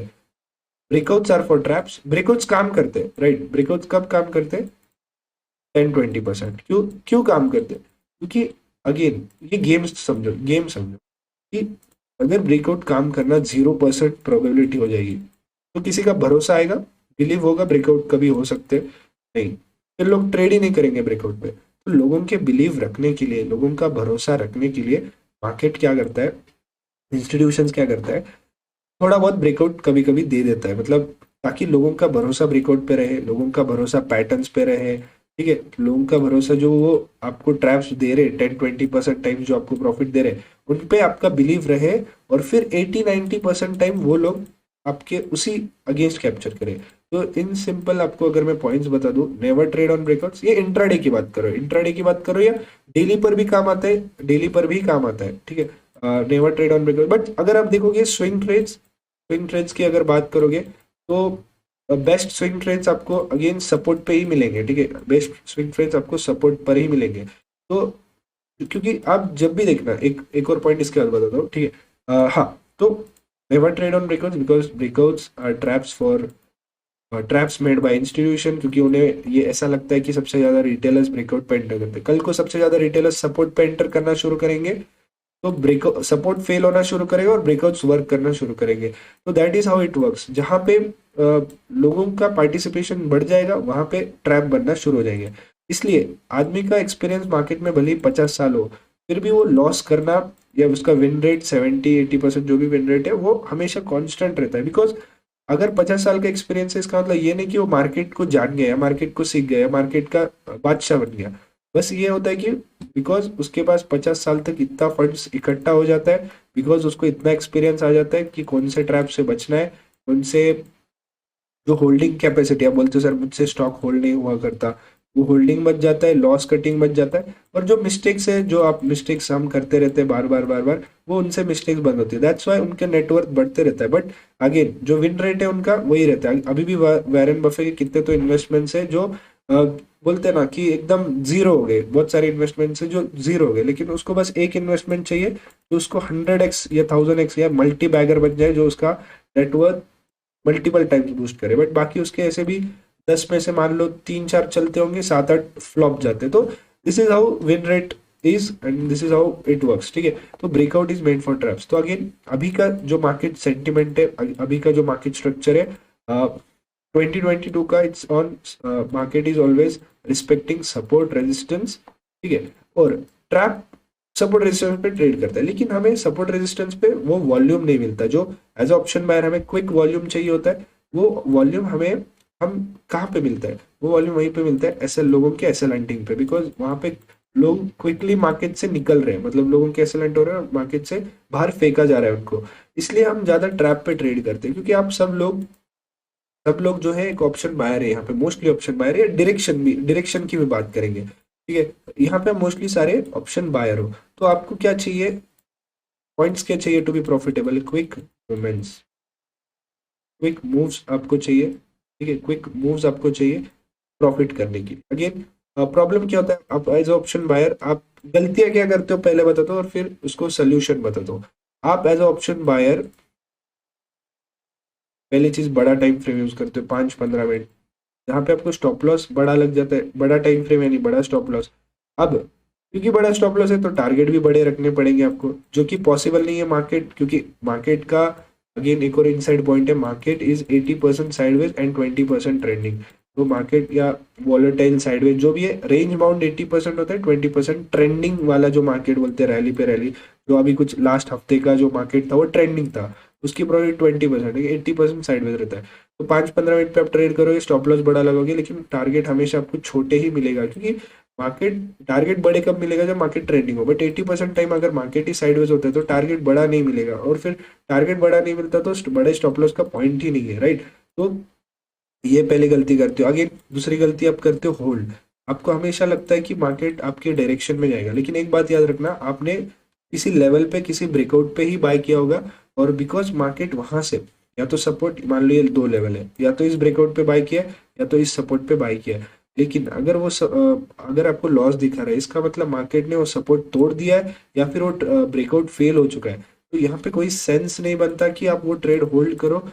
breakouts are for traps, breakouts काम करते हैं, राइट, ब्रेकआउट्स कब काम करते हैं, 10-20%, क्यों क्यों काम करते हैं, क्योंकि अगेन ये गेम समझो कि अगर ब्रेकआउट काम करना 0% प्रोबेबिलिटी हो जाएगी, तो किसी का भरोसा आएगा, बिलीव होगा ब्रेकआउट कभी हो सकते नहीं, फिर लोग ट्रेड ही नहीं करेंगे ब्रेकआउट पे। तो लोगों के बिलीव रखने के लिए, लोगों का भरोसा रखने के लिए मार्केट क्या करता है, इंस्टीट्यूशंस क्या करता है, थोड़ा बहुत ब्रेकआउट कभी कभी दे देता है, मतलब ताकि लोगों का भरोसा ब्रेकआउट पे रहे, लोगों का भरोसा पैटर्न्स पे रहे, ठीक है, लोगों का भरोसा जो वो आपको ट्रैप्स दे रहे 10-20% टाइम जो आपको प्रॉफिट दे रहे उन पे आपका बिलीव रहे, और फिर 80-90% टाइम वो लोग आपके उसी अगेंस्ट कैप्चर करें। तो इन सिंपल आपको अगर मैं पॉइंट्स बता दूं, नेवर ट्रेड ऑन ब्रेकआउट्स, ये इंट्राडे की बात करो, इंट्राडे की बात करो या डेली पर भी काम आता है, डेली पर भी काम आता है, ठीक है, never trade on breakout. But अगर आप देखोगे स्विंग ट्रेड्स की अगर बात करोगे तो बेस्ट स्विंग ट्रेड्स आपको अगेन सपोर्ट पे ही मिलेंगे, ठीक है, बेस्ट स्विंग ट्रेड्स आपको सपोर्ट पर ही मिलेंगे। तो क्योंकि आप जब भी देखना, एक एक और पॉइंट इसके बाद बताता हूँ, ठीक है, हाँ, तो never trade on breakouts because breakouts are traps for traps made by institution, क्योंकि उन्हें ये ऐसा लगता है कि सबसे ज्यादा रिटेलर्स ब्रेकआउट पे एंटर करते हैं, कल को सबसे ज्यादा रिटेलर्स सपोर्ट पे एंटर करना शुरू करेंगे तो ब्रेकआउट सपोर्ट फेल होना शुरू करेगा और ब्रेकआउट्स वर्क करना शुरू करेंगे। तो that is how it works, जहां पे लोगों का पार्टिसिपेशन बढ़ जाएगा वहां पे ट्रैप बनना शुरू हो जाएंगे। इसलिए आदमी का एक्सपीरियंस मार्केट में भले ही 50 साल हो, फिर भी वो लॉस करना या उसका विन रेट 70-80% जो भी विन रेट है वो हमेशा कांस्टेंट रहता है। बिकॉज अगर 50 साल का एक्सपीरियंस है, इसका मतलब ये नहीं कि वो मार्केट को जान गया, मार्केट को सीख गया, मार्केट का बादशाह बन गया। बस ये होता है कि बिकॉज उसके पास 50 साल तक इतना फंड्स इकट्ठा हो जाता है, बिकॉज उसको इतना एक्सपीरियंस आ जाता है कि कौन से ट्रैप से बचना है, कौन से जो होल्डिंग कैपेसिटी, आप बोलते हो सर मुझसे स्टॉक होल्ड नहीं हुआ करता, वो होल्डिंग बच जाता है, लॉस कटिंग बच जाता है, और जो मिस्टेक्स है, जो आप मिस्टेक्स हम करते रहते हैं बार बार बार बार, वो उनसे मिस्टेक्स बंद होती है, दैट्स वाई उनके नेटवर्क बढ़ते रहता है। बट अगेन जो विन रेट है उनका वही रहता है। अभी भी वैरेन बफे के कितने तो इन्वेस्टमेंट्स है जो बोलते हैं ना कि एकदम जीरो हो गए, बहुत सारे इन्वेस्टमेंट्स है जो जीरो हो गए, लेकिन उसको बस एक इन्वेस्टमेंट चाहिए जो उसको 100x या 1000x या मल्टी बैगर बन जाए, जो उसका नेटवर्क मल्टीपल टाइम्स बूस्ट करे। बट बाकी उसके ऐसे भी 10 में से मान लो 3-4 चलते होंगे, 7-8 फ्लॉप जाते। तो this is how win rate is and this is how it works, ठीक है। तो breakout is made for traps. तो अगेन अभी का जो मार्केट सेंटिमेंट है, अभी का जो मार्केट स्ट्रक्चर है 2022 का, it's on market is always respecting support resistance, ठीक है, और ट्रैप सपोर्ट रेजिस्टेंस पे ट्रेड करता है, लेकिन हमें सपोर्ट रेजिस्टेंस पे वो वॉल्यूम नहीं मिलता जो एज ऑप्शन बायर हमें क्विक वॉल्यूम चाहिए होता है। वो वॉल्यूम हमें हम कहाँ पे मिलता है, वो वॉल्यूम वहीं पे मिलता है एसएल लोगों के एसएल हंटिंग पे, बिकॉज वहां पे लोग क्विकली मार्केट से निकल रहे हैं, मतलब लोगों के एसएल हंट हो रहे हैं, मार्केट से बाहर फेंका जा रहा है उनको। इसलिए हम ज्यादा ट्रैप पे ट्रेड करते हैं, क्योंकि आप सब लोग जो है एक ऑप्शन बायर है यहाँ पे, मोस्टली ऑप्शन बायर है, डायरेक्शन की भी बात करेंगे, ठीक है, यहाँ पे मोस्टली सारे ऑप्शन बायर हो। तो आपको क्या चाहिए, पॉइंट्स क्या चाहिए to be profitable, quick movements, quick moves आपको चाहिए, ठीक है, क्विक मूव्स आपको चाहिए प्रॉफिट करने की। अगेन प्रॉब्लम क्या होता है, आप एज ऑप्शन बायर आप गलतियां क्या करते हो पहले बताता हूँ और फिर उसको सोल्यूशन बताता हूँ। आप एज ऑप्शन बायर पहली चीज बड़ा टाइम फ्रेम यूज करते हो, 5-15 मिनट, जहाँ पे आपको स्टॉप लॉस बड़ा लग जाता है, बड़ा टाइम फ्रेम यानी बड़ा स्टॉप लॉस। अब क्योंकि बड़ा स्टॉप लॉस है तो टारगेट भी बड़े रखने पड़ेंगे आपको, जो कि पॉसिबल नहीं है मार्केट, क्योंकि मार्केट का अगेन एक और इनसाइड पॉइंट है, market is 80% sideways and 20% trending. तो मार्केट या वॉलेटाइल साइडवेज जो भी है, रेंज बाउंड 80% होता है, 20% ट्रेंडिंग वाला जो मार्केट बोलते हैं रैली पे रैली, जो अभी कुछ लास्ट हफ्ते का जो मार्केट था वो ट्रेंडिंग था, उसकी प्रॉफिट 20% है, 80% साइडवेज रहता है। तो 5-15 मिनट पे आप ट्रेड करोगे, स्टॉप लॉस बड़ा लगोगे, लेकिन टारगेट हमेशा आपको छोटे ही मिलेगा, क्योंकि मार्केट टारगेट बड़े कब मिलेगा, जब मार्केट ट्रेंडिंग हो। बट 80% टाइम अगर मार्केट ही साइडवेज होता है तो टारगेट बड़ा नहीं मिलेगा, और फिर टारगेट बड़ा नहीं मिलता तो बड़े स्टॉप लॉस का पॉइंट ही नहीं है, राइट। तो ये पहली गलती करते हो। आगे दूसरी गलती आप करते हो होल्ड। आपको हमेशा लगता है कि मार्केट आपके डायरेक्शन में जाएगा, लेकिन एक बात याद रखना, आपने किसी लेवल पे किसी ब्रेकआउट पे ही बाय किया होगा, और बिकॉज मार्केट वहां से या तो सपोर्ट, मान लो ये 2 लेवल है, या तो इस ब्रेकआउट पे बाय किया या तो इस सपोर्ट पे बाय किया, लेकिन अगर अगर आपको लॉस दिखा रहा है, इसका मतलब मार्केट ने वो सपोर्ट तोड़ दिया है या फिर वो ब्रेकआउट फेल हो चुका है। तो यहाँ पे कोई सेंस नहीं बनता कि आप वो ट्रेड होल्ड करो,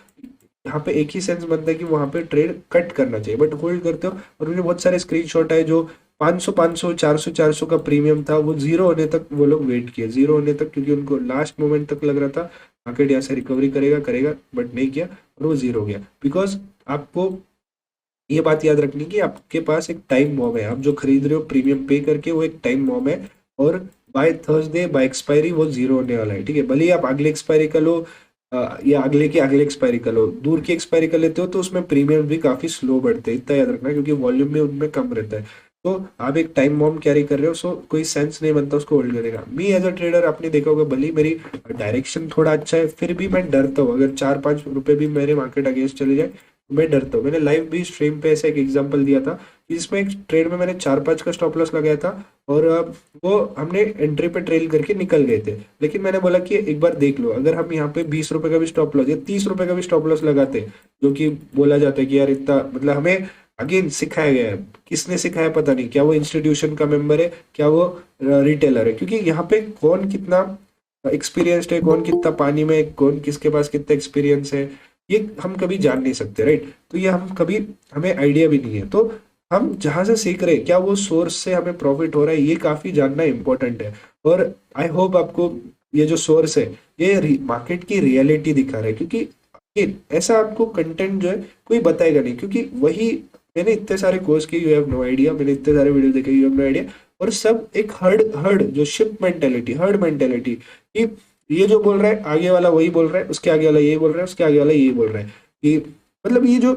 यहाँ पे एक ही सेंस बनता है कि वहां पे ट्रेड कट करना चाहिए, बट होल्ड करते हो। और मुझे बहुत सारे स्क्रीनशॉट है जो 500 400 का प्रीमियम था, वो जीरो होने तक वो लोग वेट किए, जीरो होने तक, क्योंकि उनको लास्ट मोमेंट तक लग रहा था मार्केट यहाँ से रिकवरी करेगा करेगा, बट नहीं किया और वो जीरो हो गया। बिकॉज आपको ये बात याद रखनी कि आपके पास एक टाइम बॉम्ब है, आप जो खरीद रहे हो प्रीमियम पे करके, वो एक टाइम बॉम्ब है, और बाय थर्सडे बाय एक्सपायरी वो जीरो होने वाला है, ठीक है। भले ही आप अगले एक्सपायरी का लो या अगले की अगले एक्सपायरी का लो, दूर की एक्सपायरी कर लेते हो तो उसमें प्रीमियम भी काफी स्लो बढ़ते हैं, इतना याद रखना, क्योंकि वॉल्यूम भी उनमें कम रहता है। तो आप एक टाइम बॉम्ब कैरी कर रहे हो, सो कोई सेंस नहीं बनता उसको होल्ड करने का। मी एज अ ट्रेडर आपने देखा होगा, भले ही मेरी डायरेक्शन थोड़ा अच्छा है फिर भी मैं डरता हूँ, अगर 4-5 रुपए भी मेरे मार्केट अगेंस्ट चले जाए तो मैं डरता हूँ। मैंने लाइव भी स्ट्रीम पे ऐसा एक एग्जांपल दिया था कि जिसमें एक ट्रेड में मैंने 4-5 का स्टॉप लॉस लगाया था, और वो हमने एंट्री पे ट्रेल करके निकल गए थे। लेकिन मैंने बोला कि एक बार देख लो, अगर हम यहाँ पे 20 रुपए का भी स्टॉप लॉस या 30 रुपए का भी स्टॉप लॉस लगाते, जो कि बोला जाता है कि यार इतना, मतलब हमें अगेन सिखाया गया है, किसने सिखाया पता नहीं, क्या वो इंस्टीट्यूशन का मेंबर है, क्या वो रिटेलर है, क्योंकि यहाँ पे कौन कितना एक्सपीरियंस्ड है, कौन कितना पानी में है, कौन किसके पास कितना एक्सपीरियंस है, ये हम कभी जान नहीं सकते, राइट। तो ये हम कभी, हमें आइडिया भी नहीं है। तो हम जहां से सीख रहे हैं, क्या वो सोर्स से हमें प्रॉफिट हो रहा है, ये काफी जानना इंपॉर्टेंट है। और आई होप आपको ये जो सोर्स है ये मार्केट की रियलिटी दिखा रहा है, क्योंकि ये ऐसा आपको कंटेंट जो है कोई बताएगा नहीं, क्योंकि वही, मैंने इतने सारे कोर्स किए, यू हैव नो आइडिया, मैंने इतने सारे वीडियो देखे, यू हैव नो आइडिया। और सब एक हर्ड हर्ड जो शिप मेंटेलिटी, हर्ड मेंटेलिटी, कि ये जो बोल रहा है आगे वाला वही बोल रहा है, उसके आगे वाला ये बोल रहा है, उसके आगे वाला ये बोल रहा है, कि मतलब ये जो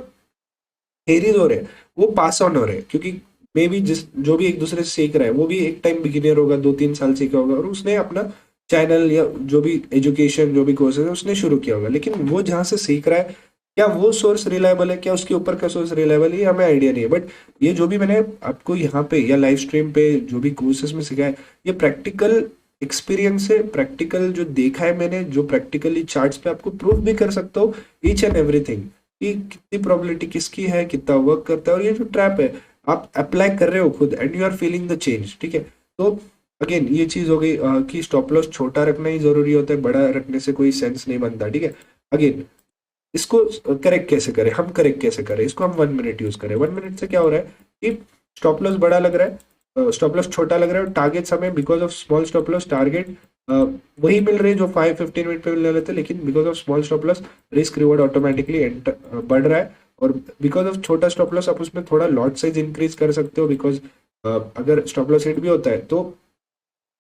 थेरीज हो रहे हैं वो पास ऑन हो रहे हैं, क्योंकि मे भी जिस जो भी एक दूसरे से सीख रहा है वो भी एक टाइम बिगिनर होगा, 2-3 साल सीखा होगा, और उसने अपना चैनल या जो भी एजुकेशन, जो भी कोर्सेज है उसने शुरू किया होगा। लेकिन वो जहाँ से सीख रहा है, क्या वो सोर्स रिलायबल है, क्या उसके ऊपर का सोर्स रिलायबल है, ये हमें आइडिया नहीं है। बट ये जो भी मैंने आपको यहाँ पे या लाइव स्ट्रीम पे जो भी कोर्सेज में सिखाया है, ये प्रैक्टिकल एक्सपीरियंस है, प्रैक्टिकल जो देखा है मैंने, जो प्रैक्टिकली चार्ट्स पे आपको प्रूफ भी कर सकता हूँ, ईच एंड एवरीथिंग, कि कितनी प्रोबेबिलिटी किसकी है, कितना वर्क करता है। और ये जो ट्रैप है आप अप्लाई कर रहे हो खुद, and you are feeling the change, ठीक है। तो अगेन ये चीज हो गई कि स्टॉप लॉस छोटा रखना ही जरूरी होता है, बड़ा रखने से कोई सेंस नहीं बनता, ठीक है। अगेन इसको करेक्ट कैसे करें, हम करेक्ट कैसे करें इसको, हम 1 मिनट यूज करें। 1 मिनट से क्या हो रहा है कि स्टॉप लॉस बड़ा लग रहा है, स्टॉप लॉस छोटा लग रहा है, और टारगेट्स हमें because of small stop loss target वही मिल रहे हैं जो 5-15 मिनट पे मिलने लेते, लेकिन because of small stop loss risk reward automatically बढ़ रहा है। और बिकॉज ऑफ छोटा स्टॉप लॉस आप उसमें थोड़ा लॉट साइज इंक्रीज कर सकते हो, बिकॉज अगर स्टॉप लॉस हिट भी होता है तो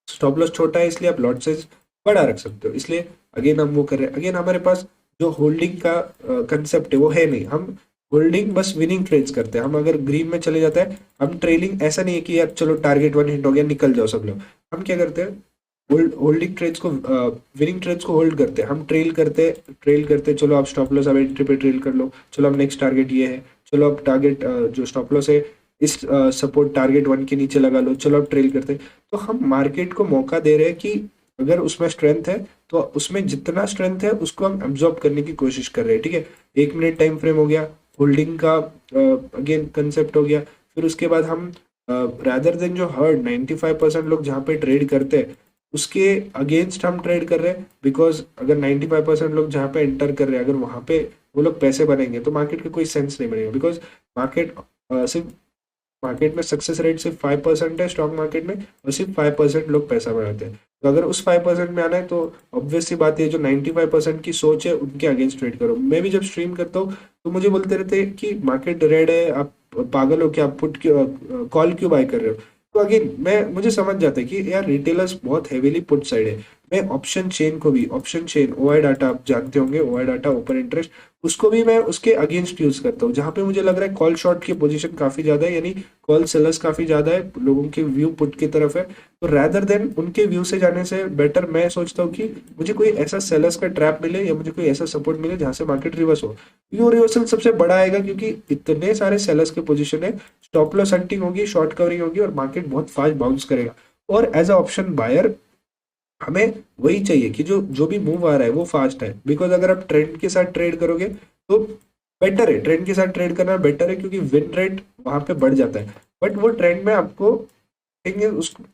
स्टॉप लॉस छोटा है, इसलिए आप लॉट साइज बड़ा रख सकते हो। इसलिए अगेन हम वो कर रहे हैं। अगेन हमारे पास जो होल्डिंग का कंसेप्ट है वो है नहीं, हम होल्डिंग बस विनिंग ट्रेड्स करते हैं। हम अगर ग्रीन में चले जाते हैं, हम ट्रेलिंग ऐसा नहीं है कि यार चलो टारगेट 1 हिट हो गया निकल जाओ सब लोग। हम क्या करते हैं, होल्डिंग ट्रेड्स को, विनिंग ट्रेड्स को होल्ड करते हैं, हम ट्रेल करते चलो आप स्टॉप लॉस अब एंट्री पे ट्रेल कर लो, चलो अब नेक्स्ट टारगेट ये है, चलो अब टारगेट जो स्टॉप लॉस है इस सपोर्ट टारगेट 1 के नीचे लगा लो, चलो अब ट्रेल करते हैं। तो हम मार्केट को मौका दे रहे हैं कि अगर उसमें स्ट्रेंथ है तो उसमें जितना स्ट्रेंथ है उसको हम एब्जॉर्ब करने की कोशिश कर रहे हैं, ठीक है। 1 मिनट टाइम फ्रेम हो गया, होल्डिंग का अगेन कंसेप्ट हो गया। फिर उसके बाद हम रादर देन जो हर्ड 95% लोग जहाँ पे ट्रेड करते हैं उसके अगेंस्ट हम ट्रेड कर रहे हैं, बिकॉज अगर 95% लोग जहाँ पे एंटर कर रहे हैं अगर वहाँ पे वो लोग पैसे बनेंगे तो मार्केट का कोई सेंस नहीं बनेगा, बिकॉज मार्केट सिर्फ, मार्केट में सक्सेस रेट सिर्फ 5% है स्टॉक मार्केट में, और सिर्फ 5% लोग पैसा बनाते हैं। तो अगर उस 5% में आना है तो ऑब्वियस सी बात है, जो 95% की सोच है उनके अगेंस्ट ट्रेड करो। मैं भी जब स्ट्रीम करता हूँ तो मुझे बोलते रहते हैं कि मार्केट रेड है, आप पागल हो क्या, आप पुट कॉल क्यों बाय कर रहे हो। तो अगेन मुझे समझ जाता है कि यार रिटेलर्स बहुत हेवीली पुट साइड है। मैं ऑप्शन चेन को भी, ऑप्शन चेन ओआई डाटा आप जानते होंगे, ओआई डाटा ओपन इंटरेस्ट, उसको भी मैं उसके अगेंस्ट यूज करता हूँ, जहां पे मुझे लग रहा है कॉल शॉर्ट की पोजीशन काफी ज्यादा है, यानी कॉल सेलर्स काफी ज्यादा है, लोगों के व्यू पुट की तरफ है। तो रैदर देन उनके व्यू से जाने से बेटर मैं सोचता हूँ कि मुझे कोई ऐसा सेलर्स का ट्रैप मिले या मुझे कोई ऐसा सपोर्ट मिले जहां से मार्केट रिवर्स हो। वो रिवर्सल सबसे बड़ा आएगा क्योंकि इतने सारे सेलर्स के पोजीशन है, स्टॉप लॉस हंटिंग होगी, शॉर्ट कवरिंग होगी, और मार्केट बहुत फास्ट बाउंस करेगा। और एज अ ऑप्शन बायर हमें वही चाहिए कि जो जो भी मूव आ रहा है वो फास्ट है, बिकॉज अगर आप ट्रेंड के साथ ट्रेड करोगे तो बेटर है, ट्रेंड के साथ ट्रेड करना बेटर है, क्योंकि विन रेट वहां पे बढ़ जाता है। बट वो ट्रेंड में आपको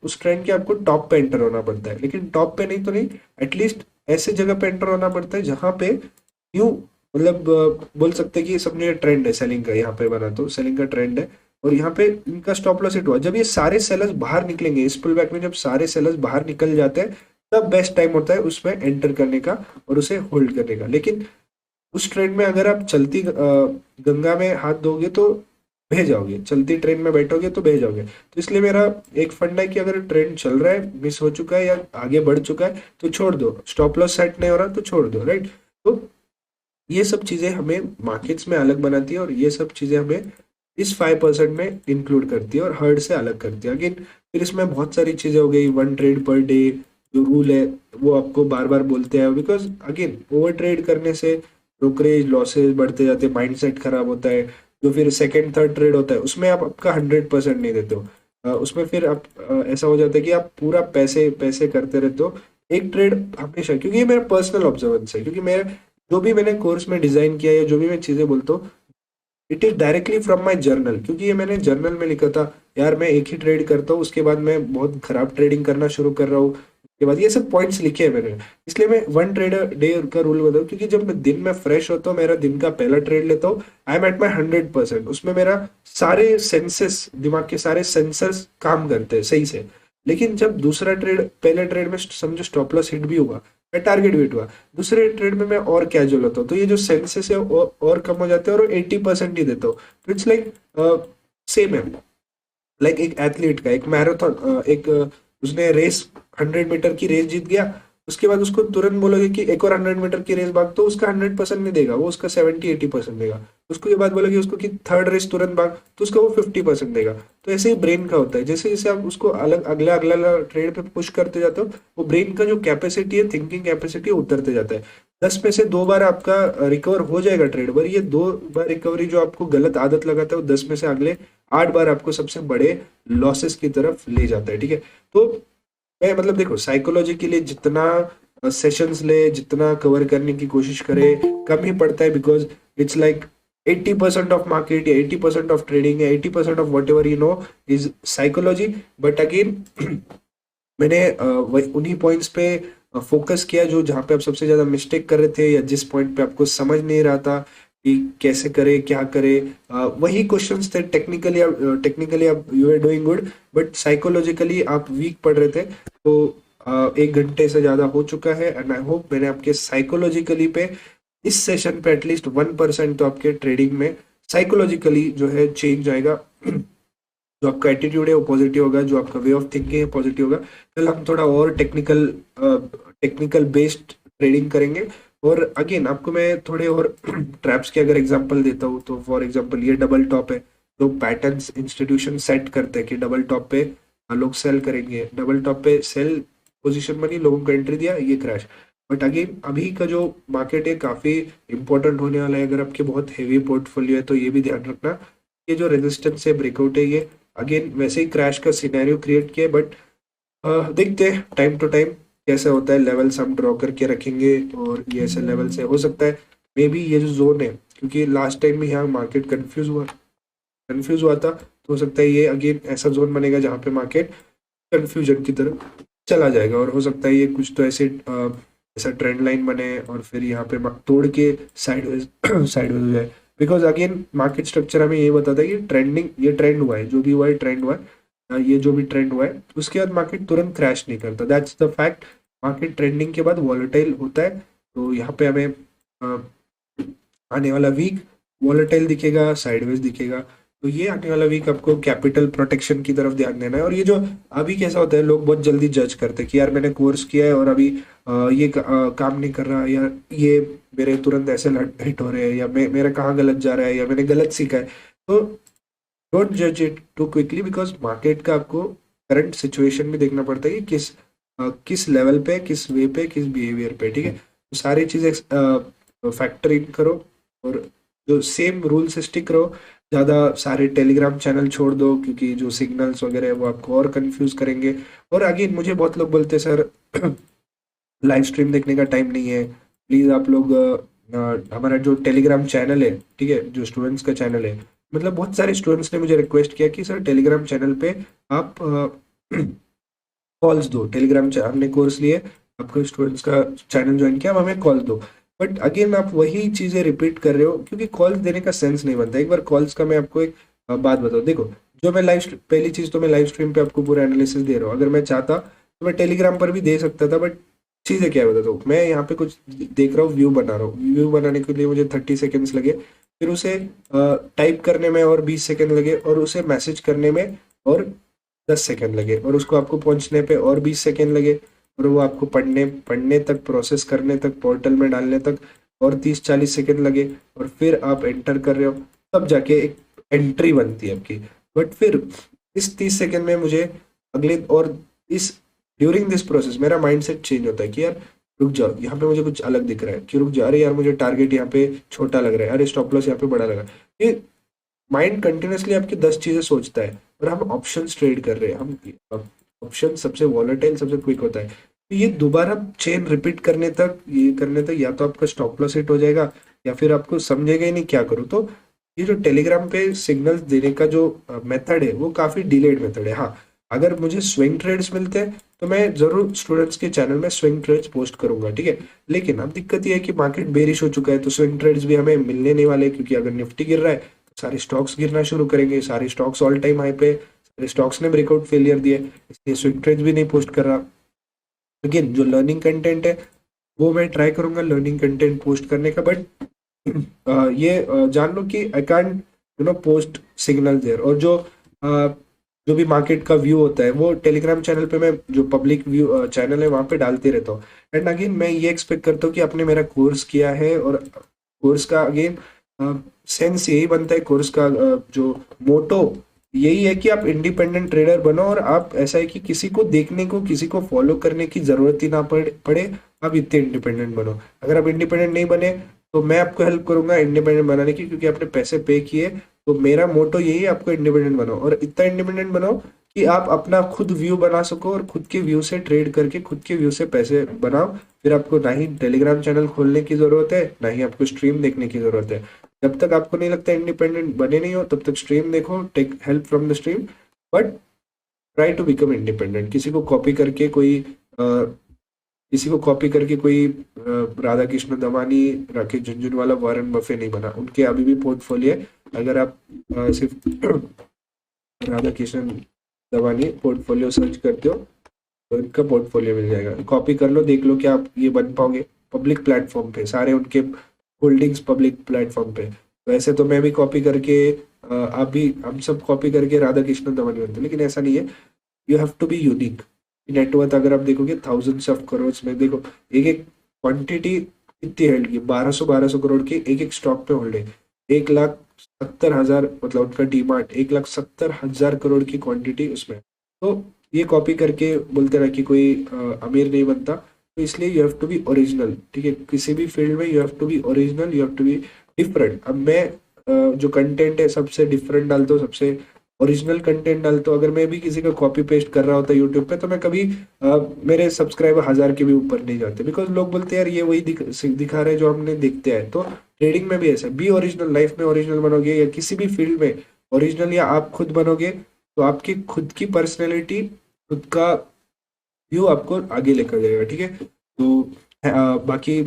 उस ट्रेंड के आपको टॉप पे एंटर होना पड़ता है, लेकिन टॉप पे नहीं तो नहीं, एटलीस्ट ऐसे जगह पे एंटर होना पड़ता है जहां पे न्यू, मतलब बोल सकते हैं कि समझिए ट्रेंड है सेलिंग का, यहाँ पे बना तो सेलिंग का ट्रेंड है, और यहाँ पे इनका स्टॉप लॉस हिट हुआ। जब ये सारे सेलर्स बाहर निकलेंगे इस पुल बैक में, जब सारे सेलर्स बाहर निकल जाते हैं तब बेस्ट टाइम होता है उसमें एंटर करने का और उसे होल्ड करने का। लेकिन उस ट्रेंड में अगर आप चलती गंगा में हाथ दोगे तो बह जाओगे, चलती ट्रेन में बैठोगे तो बह जाओगे। तो इसलिए मेरा एक फंडा है कि अगर ट्रेन चल रहा है, मिस हो चुका है या आगे बढ़ चुका है तो छोड़ दो, स्टॉप लॉस सेट नहीं हो रहा तो छोड़ दो, राइट। तो ये सब चीजें हमें मार्केट्स में अलग बनाती है और ये सब चीजें हमें इस 5% में इंक्लूड करती है और हर्ड से अलग करती है। अगेन फिर इसमें बहुत सारी चीजें हो गई, 1 ट्रेड पर डे जो रूल है वो आपको बार बार बोलते हैं, बिकॉज अगेन ओवर ट्रेड करने से ब्रोकरेज लॉसेज बढ़ते जाते हैं, माइंडसेट खराब होता है। जो फिर सेकंड थर्ड ट्रेड होता है उसमें आप आपका 100% नहीं देते हो। उसमें फिर आप ऐसा हो जाता है कि आप पूरा पैसे पैसे करते रहते हो एक ट्रेड हमेशा। क्योंकि ये मेरा पर्सनल ऑब्जर्वेंस है, क्योंकि मैं जो भी मैंने कोर्स में डिजाइन किया या जो भी मैं चीजें बोलता हूँ it is directly from my journal, क्योंकि ये मैंने जर्नल में लिखा था। यार मैं एक ही ट्रेड करता हूँ, उसके बाद मैं बहुत खराब ट्रेडिंग करना शुरू कर रहा हूँ, उसके बाद ये सब पॉइंट्स लिखे हैं मैंने। इसलिए मैं 1 ट्रेड डे का रूल बताऊँ, क्योंकि जब मैं दिन में फ्रेश होता हूँ, मेरा दिन का पहला ट्रेड लेता हूँ, आई एम एट माई 100%। उसमें मेरा सारे सेंसेस, दिमाग के सारे सेंसर्स काम करते हैं सही से। लेकिन जब दूसरा ट्रेड, पहले ट्रेड में समझो स्टॉप लॉस हिट भी हुआ, मैं टारगेट भी हुआ, दूसरे ट्रेड में मैं और कैजुअल होता हूँ, तो ये जो सेंसेस है और कम हो जाते हैं और 80% ही देता हूँ। तो इट्स लाइक सेम है, लाइक एक एथलीट का एक मैराथन, एक उसने रेस 100 मीटर की रेस जीत गया, उसके बाद उसको तुरंत बोलोगे कि एक और 100 मीटर की रेस भाग, तो उसका 100% नहीं देगा, वो उसका 70-80% देगा। उसको ये बात बोलोगे उसको कि थर्ड रेस तुरंत भाग, तो उसका वो 50% देगा। तो ऐसे ही ब्रेन का होता है, जैसे जैसे आप उसको अलग अगला अगला ट्रेड पे पुश करते जाते हो, वो ब्रेन का जो कैपेसिटी है, थिंकिंग कैपेसिटी, उतरते जाता है। 10 में से 2 बार आपका रिकवर हो जाएगा ट्रेड पर, ये 2 बार रिकवरी जो आपको गलत आदत लगाता है वो 10 में से अगले 8 बार आपको सबसे बड़े लॉसेस की तरफ ले जाता है, ठीक है। तो मैं मतलब देखो, साइकोलॉजी के लिए जितना सेशंस ले, जितना कवर करने की कोशिश करे, कम ही पड़ता है। Because it's like 80% of market या 80% ऑफ ट्रेडिंग या 80% of what ever you know is psychology. But again मैंने उन्हीं पॉइंट्स पे फोकस किया जो जहाँ पे आप सबसे ज्यादा मिस्टेक कर रहे थे, या जिस पॉइंट पे आपको समझ नहीं रहा था कि कैसे करे क्या करे, वही क्वेश्चंस थे। टेक्निकली आप you are doing good, but psychologically आप वीक पढ़ रहे थे। तो 1 घंटे से ज्यादा हो चुका है एंड आई होप मैंने आपके साइकोलॉजिकली पे इस सेशन पे एटलीस्ट 1% तो आपके ट्रेडिंग में साइकोलॉजिकली जो है चेंज आएगा। जो आपका एटीट्यूड है वो पॉजिटिव होगा, जो आपका वे ऑफ थिंकिंग है पॉजिटिव होगा। कल हम थोड़ा और टेक्निकल बेस्ड ट्रेडिंग करेंगे। और अगेन आपको मैं थोड़े और ट्रैप्स के अगर एग्जांपल देता हूँ, तो फॉर एग्जांपल ये डबल टॉप है, जो पैटर्न्स इंस्टीट्यूशन सेट करते हैं कि डबल टॉप पे लोग सेल करेंगे, डबल टॉप पे सेल पोजीशन बनी, लोगों को एंट्री दिया, ये क्रैश। बट अगेन अभी का जो मार्केट है काफी इंपॉर्टेंट होने वाला है। अगर आपके बहुत हेवी पोर्टफोलियो है तो ये भी ध्यान रखना, ये जो रेजिस्टेंस है, ब्रेकआउट है, ये अगेन वैसे ही क्रैश का सिनेरियो क्रिएट किया है। बट देखते हैं टाइम टू टाइम कैसा होता है। लेवल्स हम ड्रॉ करके रखेंगे और ये ऐसे लेवल से हो सकता है मे बी ये जो जोन है, क्योंकि लास्ट टाइम में यहाँ मार्केट कंफ्यूज हुआ था, तो हो सकता है ये अगेन ऐसा जोन बनेगा जहाँ पे मार्केट कंफ्यूजन की तरफ चला जाएगा। और हो सकता है ये कुछ तो ऐसे ऐसा ट्रेंड लाइन बने और फिर यहाँ पे तोड़ के साइडवेज साइडवेज हो जाए। बिकॉज अगेन मार्केट स्ट्रक्चर हमें ये बताता है कि ट्रेंडिंग, ये ट्रेंड हुआ है, जो भी हुआ है ट्रेंड हुआ है, ये जो भी ट्रेंड हुआ है उसके बाद मार्केट तुरंत क्रैश नहीं करता। That's the fact. Market trending के बाद वॉलेटाइल होता है। तो यहाँ पे हमें आने वाला वीक वॉलेटाइल दिखेगा, साइडवेज दिखेगा। तो ये आने वाला वीक आपको कैपिटल प्रोटेक्शन की तरफ ध्यान देना है। और ये जो अभी कैसा होता है, लोग बहुत जल्दी जज करते हैं कि यार मैंने कोर्स किया है और अभी ये काम नहीं कर रहा, या ये मेरे तुरंत ऐसे हिट हो रहे हैं, या मेरा कहाँ गलत जा रहा है, या मैंने गलत सीखा है। तो डोंट जज it too quickly, because market का आपको करंट सिचुएशन भी देखना पड़ता है कि किस लेवल पे, किस वे पे, किस बिहेवियर पे, ठीक है। तो सारी चीजें फैक्टर इन करो और जो सेम रूल से स्टिक रहो। ज़्यादा सारे टेलीग्राम चैनल छोड़ दो, क्योंकि जो सिग्नल्स वगैरह है वो आपको और कंफ्यूज करेंगे। और अगेन मुझे बहुत लोग बोलते हैं सर लाइव स्ट्रीम देखने का टाइम नहीं है। प्लीज़ आप लोग हमारा जो टेलीग्राम चैनल है, ठीक है, जो स्टूडेंट्स का चैनल है, मतलब बहुत सारे स्टूडेंट्स ने मुझे रिक्वेस्ट किया कि सर टेलीग्राम चैनल पे आप कॉल्स दो। टेलीग्राम हमने कोर्स लिए, आपको स्टूडेंट्स का चैनल ज्वाइन किया, अब हमें कॉल दो। बट अगेन आप वही चीजें रिपीट कर रहे हो, क्योंकि कॉल्स देने का सेंस नहीं बनता। एक बार कॉल्स का मैं आपको एक बात बताऊँ, देखो जो मैं पहली चीज तो मैं लाइव स्ट्रीम पे आपको पूरा एनालिसिस दे रहा हूँ। अगर मैं चाहता तो मैं टेलीग्राम पर भी दे सकता था, बट चीजें क्या है बताता हूँ। मैं यहाँ पे कुछ देख रहा हूँ, व्यू बना रहा हूँ, व्यू बनाने के लिए मुझे 30 सेकेंड्स लगे। फिर उसे टाइप करने में और 20 सेकंड लगे, और उसे मैसेज करने में और 10 सेकंड लगे, और उसको आपको पहुंचने पे और 20 सेकंड लगे, और वो आपको पढ़ने पढ़ने तक, प्रोसेस करने तक, पोर्टल में डालने तक और 30-40 सेकंड लगे, और फिर आप एंटर कर रहे हो, तब जाके एक एंट्री बनती है आपकी। बट फिर इस 30 सेकंड में मुझे अगले, और इस ड्यूरिंग दिस प्रोसेस मेरा माइंडसेट चेंज होता है कि यार रुक जाओ, यहाँ पे मुझे कुछ अलग दिख रहा है, कि रुक जाओ, अरे यार मुझे टारगेट यहाँ पे छोटा लग रहा है, अरे स्टॉप लॉस यहाँ पे बड़ा लगा। ये माइंड कंटिन्यूसली आपकी 10 चीजें सोचता है, और हम ऑप्शंस ट्रेड कर रहे हैं। हम ऑप्शन सबसे वॉलेटाइल, सबसे क्विक होता है, तो ये दोबारा चेन रिपीट करने तक, ये करने तक या तो आपका स्टॉप लॉस हिट हो जाएगा, या फिर आपको समझेगा ही नहीं क्या करूँ। तो ये जो टेलीग्राम पे सिग्नल्स देने का जो मेथड है, वो काफी डिलेड मेथड है। हाँ, अगर मुझे स्विंग ट्रेड्स मिलते हैं तो मैं जरूर स्टूडेंट्स के चैनल में स्विंग ट्रेड्स पोस्ट करूंगा, ठीक है। लेकिन अब दिक्कत ये है कि मार्केट बेरिश हो चुका है, तो स्विंग ट्रेड्स भी हमें मिलने नहीं वाले, क्योंकि अगर निफ्टी गिर रहा है तो सारे स्टॉक्स गिरना शुरू करेंगे, सारे स्टॉक्स ऑल टाइम हाई पे, सारे स्टॉक्स ने ब्रेकआउट फेलियर दिए, इसलिए स्विंग ट्रेड्स भी नहीं पोस्ट कर रहा। लेकिन जो लर्निंग कंटेंट है वो मैं ट्राई करूंगा लर्निंग कंटेंट पोस्ट करने का। बट ये जान लो कि I can't post signal there, और जो भी मार्केट का व्यू होता है वो टेलीग्राम चैनल पे मैं, जो पब्लिक व्यू चैनल है वहाँ पे डालते रहता हूँ। एंड अगेन मैं ये एक्सपेक्ट करता हूँ कि आपने मेरा कोर्स किया है, और कोर्स का अगेन सेंस यही बनता है, कोर्स का जो मोटो यही है कि आप इंडिपेंडेंट ट्रेडर बनो, और आप ऐसा है कि किसी को देखने को, किसी को फॉलो करने की जरूरत ही ना पड़े, आप इतने इंडिपेंडेंट बनो। अगर आप इंडिपेंडेंट नहीं बने तो मैं आपको हेल्प करूंगा इंडिपेंडेंट बनाने की, क्योंकि आपने पैसे पे किए। तो मेरा मोटो यही है, आपको इंडिपेंडेंट बनाओ, और इतना इंडिपेंडेंट बनाओ कि आप अपना खुद व्यू बना सको, और खुद के व्यू से ट्रेड करके खुद के व्यू से पैसे बनाओ। फिर आपको ना ही टेलीग्राम चैनल खोलने की जरूरत है, ना ही आपको स्ट्रीम देखने की जरूरत है। जब तक आपको नहीं लगता इंडिपेंडेंट बने नहीं हो, तब तक स्ट्रीम देखो, take help from the stream, but try to become independent. किसी को कॉपी करके कोई राधा कृष्ण दमानी, राकेश झुनझुनवाला, वॉरेन बफे नहीं बना। उनके अभी भी पोर्टफोलियो है, अगर आप सिर्फ राधा कृष्ण दमानी पोर्टफोलियो सर्च करते हो तो इनका पोर्टफोलियो मिल जाएगा, कॉपी कर लो, देख लो क्या आप ये बन पाओगे। पब्लिक प्लेटफॉर्म पे सारे उनके होल्डिंग्स पब्लिक प्लेटफॉर्म पे। वैसे तो मैं भी कॉपी करके आप भी, हम सब कॉपी करके राधा कृष्ण दमानी बनते हैं, लेकिन ऐसा नहीं है। You have to be unique. Net worth अगर आप देखोगे थाउजेंड्स ऑफ करोड़ में, देखो एक एक क्वांटिटी कितनी होल्ड की, 1200 करोड़ की एक एक स्टॉक पे होल्ड है। 1,70,000, मतलब उनका डीमार्ट 1,70,000 करोड़ की क्वांटिटी उसमें। तो ये कॉपी करके बोलते रहा कि कोई अमीर नहीं बनता। तो इसलिए you have to be original, ठीक है। किसी भी फील्ड में you have to be original, you have to be different. अब मैं जो कंटेंट है सबसे डिफरेंट डालता हूँ, सबसे ओरिजिनल कंटेंट डालता हूँ। अगर मैं भी किसी का कॉपी पेस्ट कर रहा होता यूट्यूब पे, तो मैं कभी मेरे सब्सक्राइबर 1000 के भी ऊपर नहीं जाते, बिकॉज लोग बोलते हैं यार ये वही दिखा रहे हैं जो हमने देखते हैं। तो ट्रेडिंग में भी ऐसा बी ओरिजिनल, लाइफ में ओरिजिनल बनोगे, या किसी भी फील्ड में ओरिजिनल या आप खुद बनोगे, तो आपकी खुद की पर्सनैलिटी, खुद का व्यू आपको आगे लेकर जाएगा, ठीक है। तो बाकी